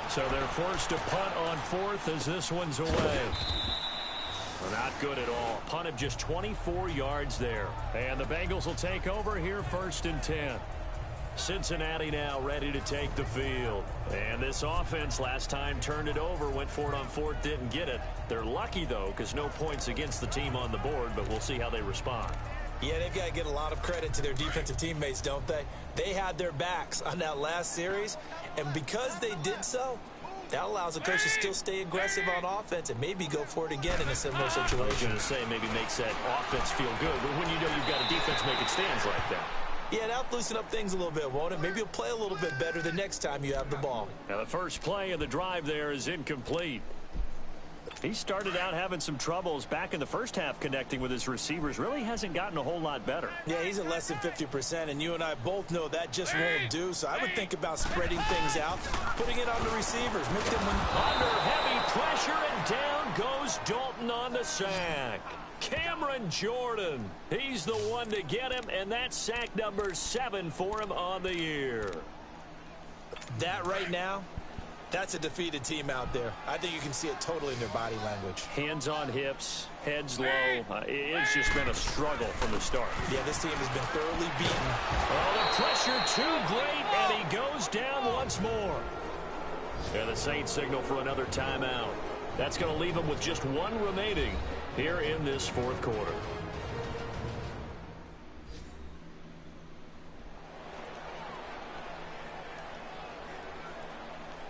[SPEAKER 2] So they're forced to punt on 4th as this one's away. Well, not good at all. Punt of just 24 yards there. And the Bengals will take over here 1st and 10. Cincinnati now ready to take the field. And this offense last time turned it over, went for it on 4th, didn't get it. They're lucky, though, because no points against the team on the board, but we'll see how they respond.
[SPEAKER 3] Yeah, they've got to get a lot of credit to their defensive teammates, don't they? They had their backs on that last series, and because they did so, that allows the coach to still stay aggressive on offense and maybe go for it again in a similar situation.
[SPEAKER 2] I was going to say maybe makes that offense feel good, but when you know you've got a defense making stands like that.
[SPEAKER 3] Yeah, that'll loosen up things a little bit, won't it? Maybe you'll play a little bit better the next time you have the ball.
[SPEAKER 2] Now the first play of the drive there is incomplete. He started out having some troubles back in the first half connecting with his receivers. Really hasn't gotten a whole lot better.
[SPEAKER 3] Yeah, he's at less than 50%, and you and I both know that just won't do. So I would think about spreading things out, putting it on the receivers. Make them win.
[SPEAKER 2] Under heavy pressure, and down goes Dalton on the sack. Cameron Jordan, he's the one to get him, and that's sack number 7 for him on the year.
[SPEAKER 3] That right now, that's a defeated team out there. I think you can see it totally in their body language.
[SPEAKER 2] Hands on hips, heads low. It's just been a struggle from the start.
[SPEAKER 3] Yeah, this team has been thoroughly beaten.
[SPEAKER 2] Oh, the pressure too great, and he goes down once more. And the Saints signal for another timeout. That's going to leave them with just 1 remaining here in this 4th quarter.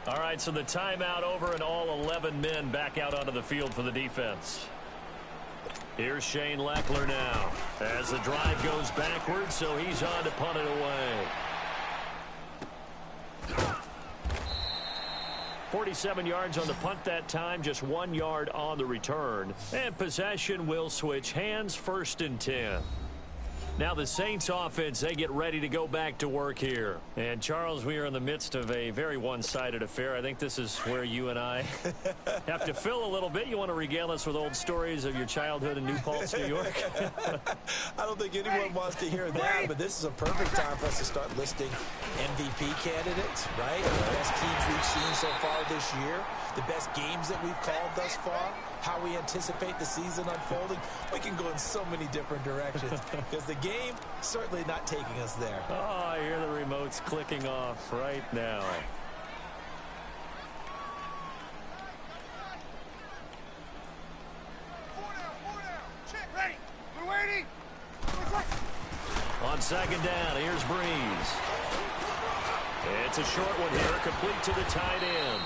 [SPEAKER 2] All right, so the timeout over and all 11 men back out onto the field for the defense. Here's Shane Leckler now as the drive goes backwards, so he's on to punt it away. 47 yards on the punt that time, just 1 yard on the return. And possession will switch hands, 1st and 10. Now the Saints offense, they get ready to go back to work here. And Charles, we are in the midst of a very one-sided affair. I think this is where you and I have to fill a little bit. You want to regale us with old stories of your childhood in New Paltz, New York?
[SPEAKER 4] I don't think anyone wants to hear that, but this is a perfect time for us to start listing MVP candidates, right? The best teams we've seen so far this year, the best games that we've called thus far, how we anticipate the season unfolding. We can go in so many different directions because the game certainly not taking us there.
[SPEAKER 2] Oh, I hear the remotes clicking off right now.
[SPEAKER 6] Ready. We're waiting.
[SPEAKER 2] On second down, here's Breeze. It's a short one here, complete to the tight end.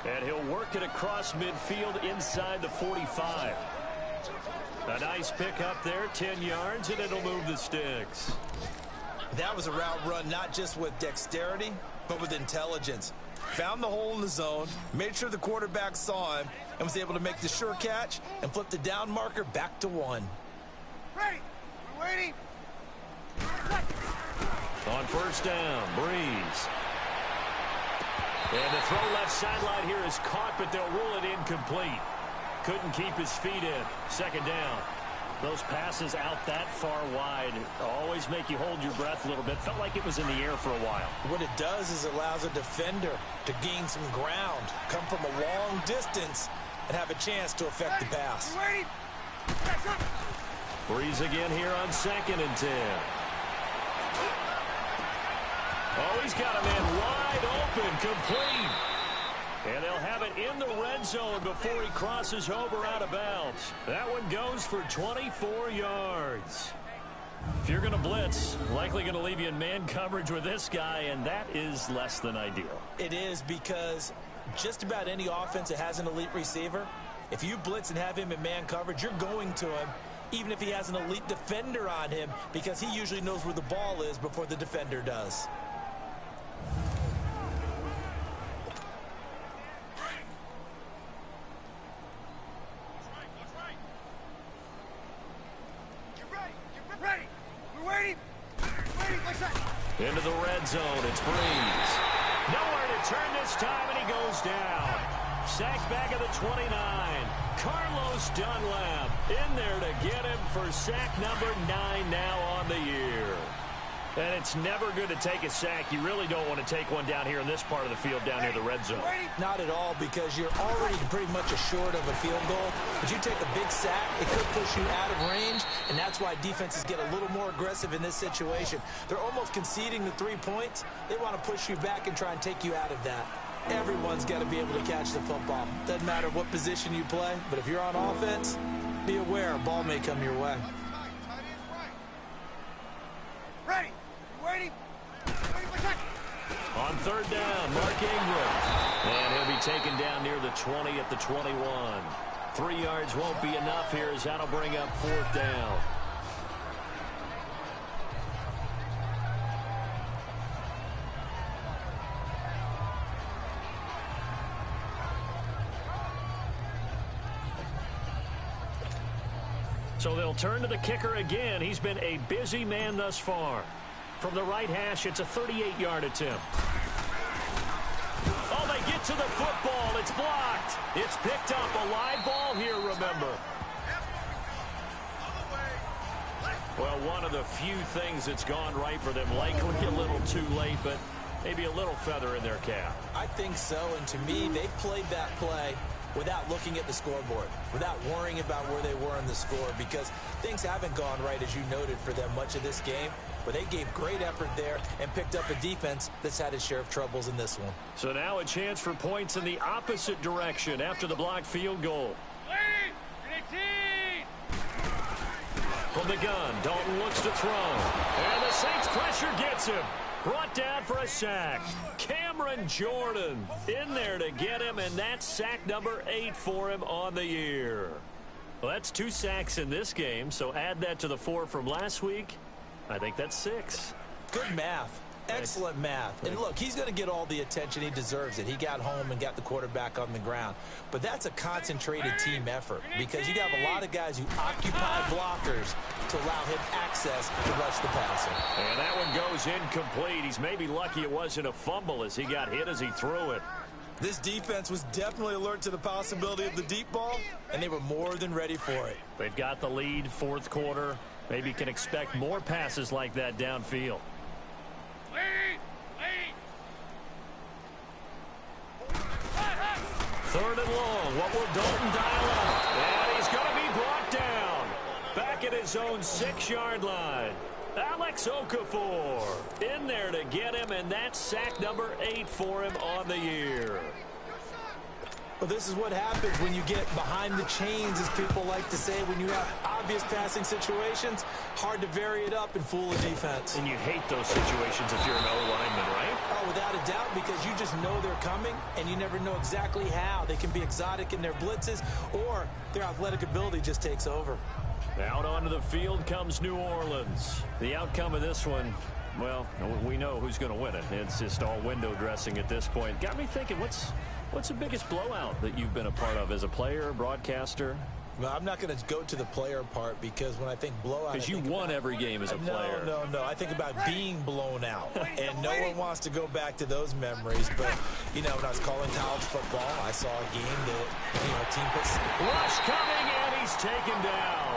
[SPEAKER 2] And he'll work it across midfield inside the 45. A nice pick up there, 10 yards, and it'll move the sticks.
[SPEAKER 4] That was a route run not just with dexterity, but with intelligence. Found the hole in the zone, made sure the quarterback saw him, and was able to make the sure catch and flip the down marker back to 1.
[SPEAKER 6] Ready. We're waiting.
[SPEAKER 2] On first down, Breeze. And the throw left sideline here is caught, but they'll rule it incomplete. Couldn't keep his feet in. Second down. Those passes out that far wide always make you hold your breath a little bit. Felt like it was in the air for a while. What it does is it allows a defender to gain some ground, come from a long distance, and have a chance to affect the pass.
[SPEAKER 6] We're waiting.
[SPEAKER 2] Breeze again here on 2nd and 10. Oh, he's got a man wide open, complete. And they'll have it in the red zone before he crosses over out of bounds. That one goes for 24 yards. If you're going to blitz, likely going to leave you in man coverage with this guy, and that is less than ideal.
[SPEAKER 4] It is, because just about any offense that has an elite receiver, if you blitz and have him in man coverage, you're going to him, even if he has an elite defender on him, because he usually knows where the ball is before the defender does.
[SPEAKER 2] Into the red zone, it's Breeze. Nowhere to turn this time, and he goes down. Sacked back at the 29. Carlos Dunlap in there to get him for sack number 9 now on the year. And it's never good to take a sack. You really don't want to take one down here in this part of the field down near the red zone.
[SPEAKER 4] Not at all, because you're already pretty much assured of a field goal. But you take a big sack, it could push you out of range, and that's why defenses get a little more aggressive in this situation. They're almost conceding the 3 points. They want to push you back and try and take you out of that. Everyone's got to be able to catch the football. Doesn't matter what position you play, but if you're on offense, be aware a ball may come your way.
[SPEAKER 6] Ready. Waiting.
[SPEAKER 2] On third down, Mark Ingram. And he'll be taken down near the 20 at the 21. 3 yards won't be enough here, as that'll bring up 4th down. So they'll turn to the kicker again. He's been a busy man thus far. From the right hash, it's a 38-yard attempt. Oh, they get to the football. It's blocked. It's picked up. A live ball here, remember. Well, one of the few things that's gone right for them. Likely a little too late, but maybe a little feather in their cap.
[SPEAKER 4] I think so, and to me, they played that play without looking at the scoreboard, without worrying about where they were in the score, because things haven't gone right, as you noted, for them much of this game. But they gave great effort there and picked up a defense that's had its share of troubles in this one.
[SPEAKER 2] So now a chance for points in the opposite direction after the blocked field goal. From the gun, Dalton looks to throw. And the Saints pressure gets him. Brought down for a sack. Cameron Jordan in there to get him, and that's sack number 8 for him on the year. Well, that's 2 sacks in this game, so add that to the 4 from last week. I think that's 6.
[SPEAKER 4] Good math.
[SPEAKER 3] Excellent math. And look, he's going to get all the attention. He deserves it. He got home and got the quarterback on the ground. But that's a concentrated team effort because you have a lot of guys who occupy blockers to allow him access to rush the passer.
[SPEAKER 2] And that one goes incomplete. He's maybe lucky it wasn't a fumble as he got hit as he threw it.
[SPEAKER 3] This defense was definitely alert to the possibility of the deep ball, and they were more than ready for it.
[SPEAKER 2] They've got the lead, fourth quarter. Maybe can expect more passes like that downfield. Third and long. What will Dalton dial up? And he's going to be brought down. Back at his own 6-yard line. Alex Okafor in there to get him, and that's sack number 8 for him on the year.
[SPEAKER 3] Well, this is what happens when you get behind the chains, as people like to say, when you have obvious passing situations. Hard to vary it up and fool a defense.
[SPEAKER 2] And you hate those situations if you're an O-lineman, right?
[SPEAKER 3] Oh, without a doubt, because you just know they're coming, and you never know exactly how. They can be exotic in their blitzes, or their athletic ability just takes over.
[SPEAKER 2] Out onto the field comes New Orleans. The outcome of this one, well, we know who's going to win it. It's just all window dressing at this point. Got me thinking, what's the biggest blowout that you've been a part of as a player, broadcaster?
[SPEAKER 3] Well, I'm not going to go to the player part because when I think blowout...
[SPEAKER 2] Because you won every game as a player.
[SPEAKER 3] No. I think about being blown out. And no one wants to go back to those memories. But, you know, when I was calling college football, I saw a game that, you know, a team puts...
[SPEAKER 2] Rush coming, and he's taken down.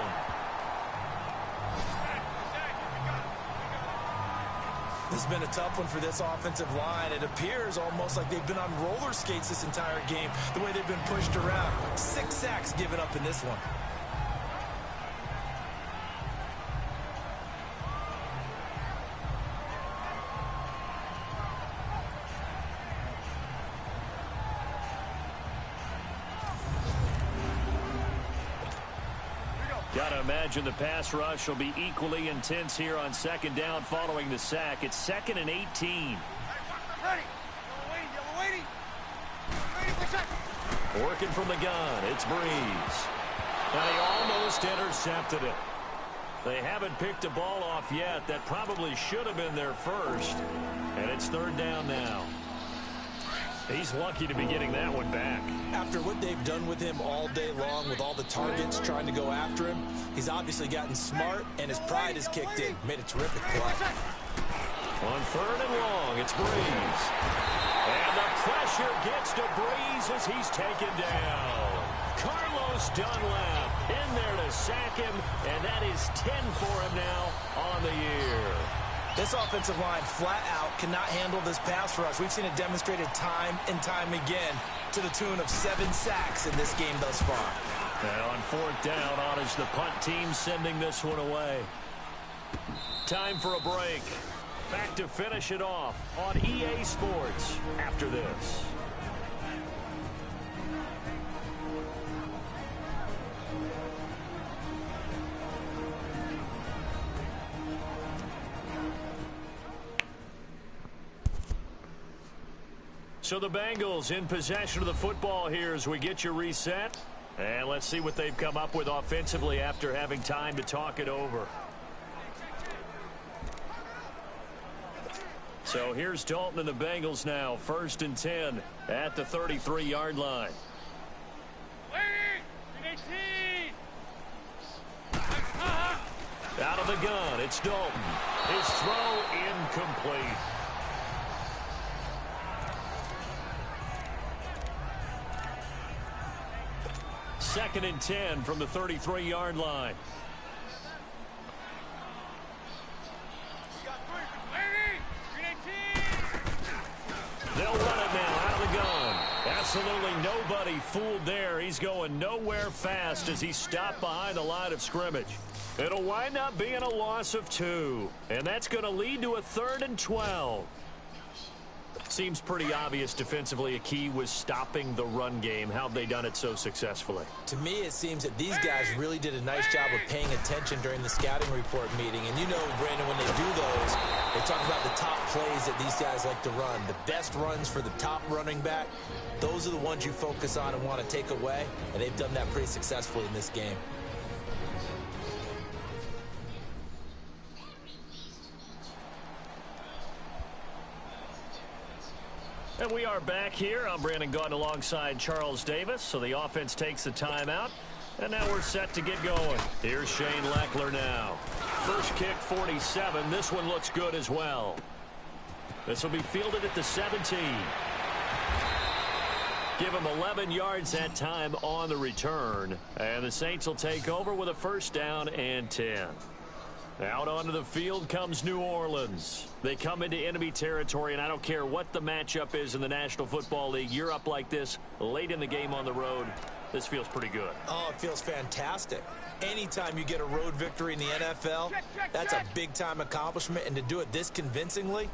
[SPEAKER 3] This has been a tough one for this offensive line. It appears almost like they've been on roller skates this entire game, the way they've been pushed around. 6 sacks given up in this one.
[SPEAKER 2] Got to imagine the pass rush will be equally intense here on second down following the sack. It's 2nd and 18.
[SPEAKER 6] Ready. Yellow waiting. Ready for check.
[SPEAKER 2] Working from the gun, it's Breeze. And he almost intercepted it. They haven't picked a ball off yet. That probably should have been their first. And it's 3rd down now. He's lucky to be getting that one back. After what they've done with him all day long, with all the targets trying to go after him, he's obviously gotten smart, and his pride has kicked in. Made a terrific play. On 3rd and long, it's Breeze. And the pressure gets to Breeze as he's taken down. Carlos Dunlap in there to sack him, and that is 10 for him now on the year.
[SPEAKER 3] This offensive line flat out cannot handle this pass rush. We've seen it demonstrated time and time again to the tune of 7 sacks in this game thus far.
[SPEAKER 2] And on 4th down, on is the punt team sending this one away. Time for a break. Back to finish it off on EA Sports after this. So the Bengals in possession of the football here as we get you reset. And let's see what they've come up with offensively after having time to talk it over. So here's Dalton and the Bengals now. 1st and 10 at the 33-yard line. Out of the gun, it's Dalton. His throw incomplete. Second and 10 from the 33-yard line. They'll run it now out of the gun. Absolutely nobody fooled there. He's going nowhere fast as he stopped behind the line of scrimmage. It'll wind up being a loss of 2. And that's going to lead to a 3rd and 12. Seems pretty obvious defensively a key was stopping the run game. How have they done it so successfully?
[SPEAKER 3] To me, it seems that these guys really did a nice job of paying attention during the scouting report meeting. And you know, Brandon, when they do those, they talk about the top plays that these guys like to run. The best runs for the top running back, those are the ones you focus on and want to take away. And they've done that pretty successfully in this game.
[SPEAKER 2] And we are back here. I'm Brandon Gaudin alongside Charles Davis. So the offense takes the timeout. And now we're set to get going. Here's Shane Leckler now. First kick, 47. This one looks good as well. This will be fielded at the 17. Give him 11 yards that time on the return. And the Saints will take over with a first down and 10. Out onto the field comes New Orleans. They come into enemy territory, and I don't care what the matchup is in the National Football League. You're up like this late in the game on the road. This feels pretty good.
[SPEAKER 3] Oh, it feels fantastic. Anytime you get a road victory in the NFL, that's a big-time accomplishment, and to do it this convincingly,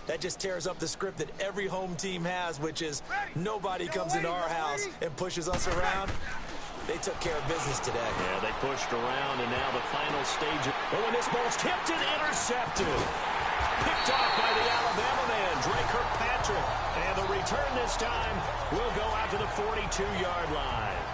[SPEAKER 3] that just tears up the script that every home team has, which is nobody comes into our house and pushes us around. They took care of business today.
[SPEAKER 2] Yeah, they pushed around, and now the final stage. Oh, and this ball's tipped and intercepted. Picked off by the Alabama man, Drake Kirkpatrick. And the return this time will go out to the 42-yard line.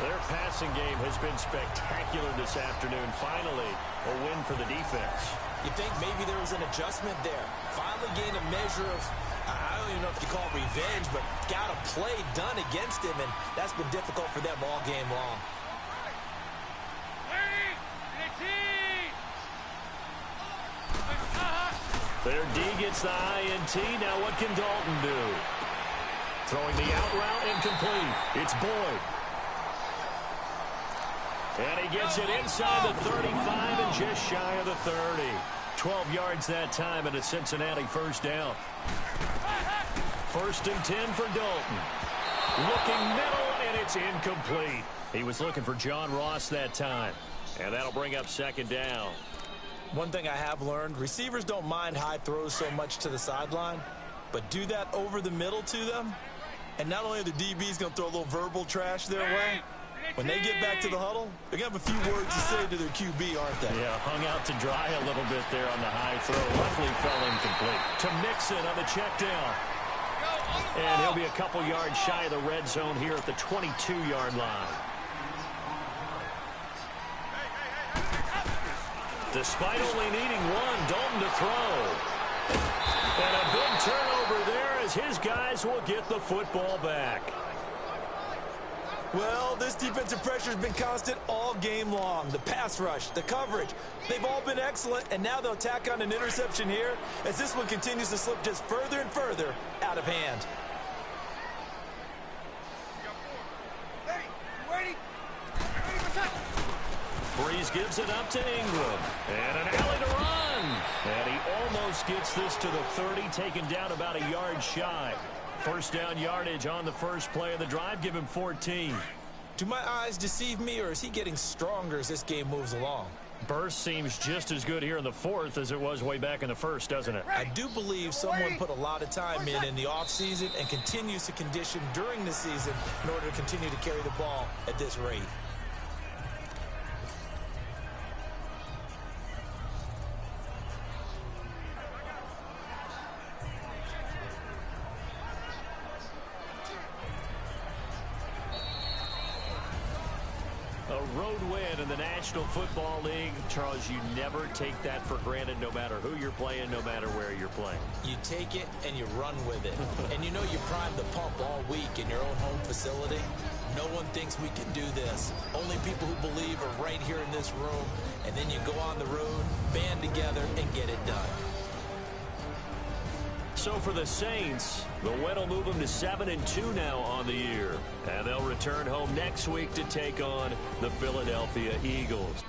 [SPEAKER 2] Their passing game has been spectacular this afternoon. Finally, a win for the defense.
[SPEAKER 3] You think maybe there was an adjustment there. Finally gained a measure of, I don't even know if you call it revenge, but got a play done against him, and that's been difficult for them all game long.
[SPEAKER 2] Their D gets the INT. Now what can Dalton do? Throwing the out route incomplete. It's Boyd. And he gets it inside the 35 and just shy of the 30. 12 yards that time and a Cincinnati first down. First and 10 for Dalton. Looking middle, and it's incomplete. He was looking for John Ross that time. And that'll bring up second down.
[SPEAKER 3] One thing I have learned, receivers don't mind high throws so much to the sideline, but do that over the middle to them, and not only are the DBs going to throw a little verbal trash their way, when they get back to the huddle, they're going to have a few words to say to their QB, aren't they?
[SPEAKER 2] Yeah, hung out to dry a little bit there on the high throw. Luckily fell incomplete. To Mixon on the check down. And he'll be a couple yards shy of the red zone here at the 22-yard line. Despite only needing one, Dalton to throw. And a big turnover there as his guys will get the football back.
[SPEAKER 3] Well, this defensive pressure has been constant all game long. The pass rush, the coverage, they've all been excellent, and now they'll tack on an interception here as this one continues to slip just further and further out of hand.
[SPEAKER 2] Breeze gives it up to Ingram. And an alley to run. And he almost gets this to the 30, taken down about a yard shy. First down yardage on the first play of the drive. Give him 14.
[SPEAKER 3] Do my eyes deceive me, or is he getting stronger as this game moves along?
[SPEAKER 2] Burst seems just as good here in the fourth as it was way back in the first, doesn't it?
[SPEAKER 3] I do believe someone put a lot of time in the offseason and continues to condition during the season in order to continue to carry the ball at this rate.
[SPEAKER 2] A road win in the National Football League. Charles, you never take that for granted no matter who you're playing, no matter where you're playing.
[SPEAKER 3] You take it and you run with it. And you know you primed the pump all week in your own home facility. No one thinks we can do this. Only people who believe are right here in this room. And then you go on the road, band together, and get it done.
[SPEAKER 2] So for the Saints, the win will move them to 7-2 now on the year. And they'll return home next week to take on the Philadelphia Eagles.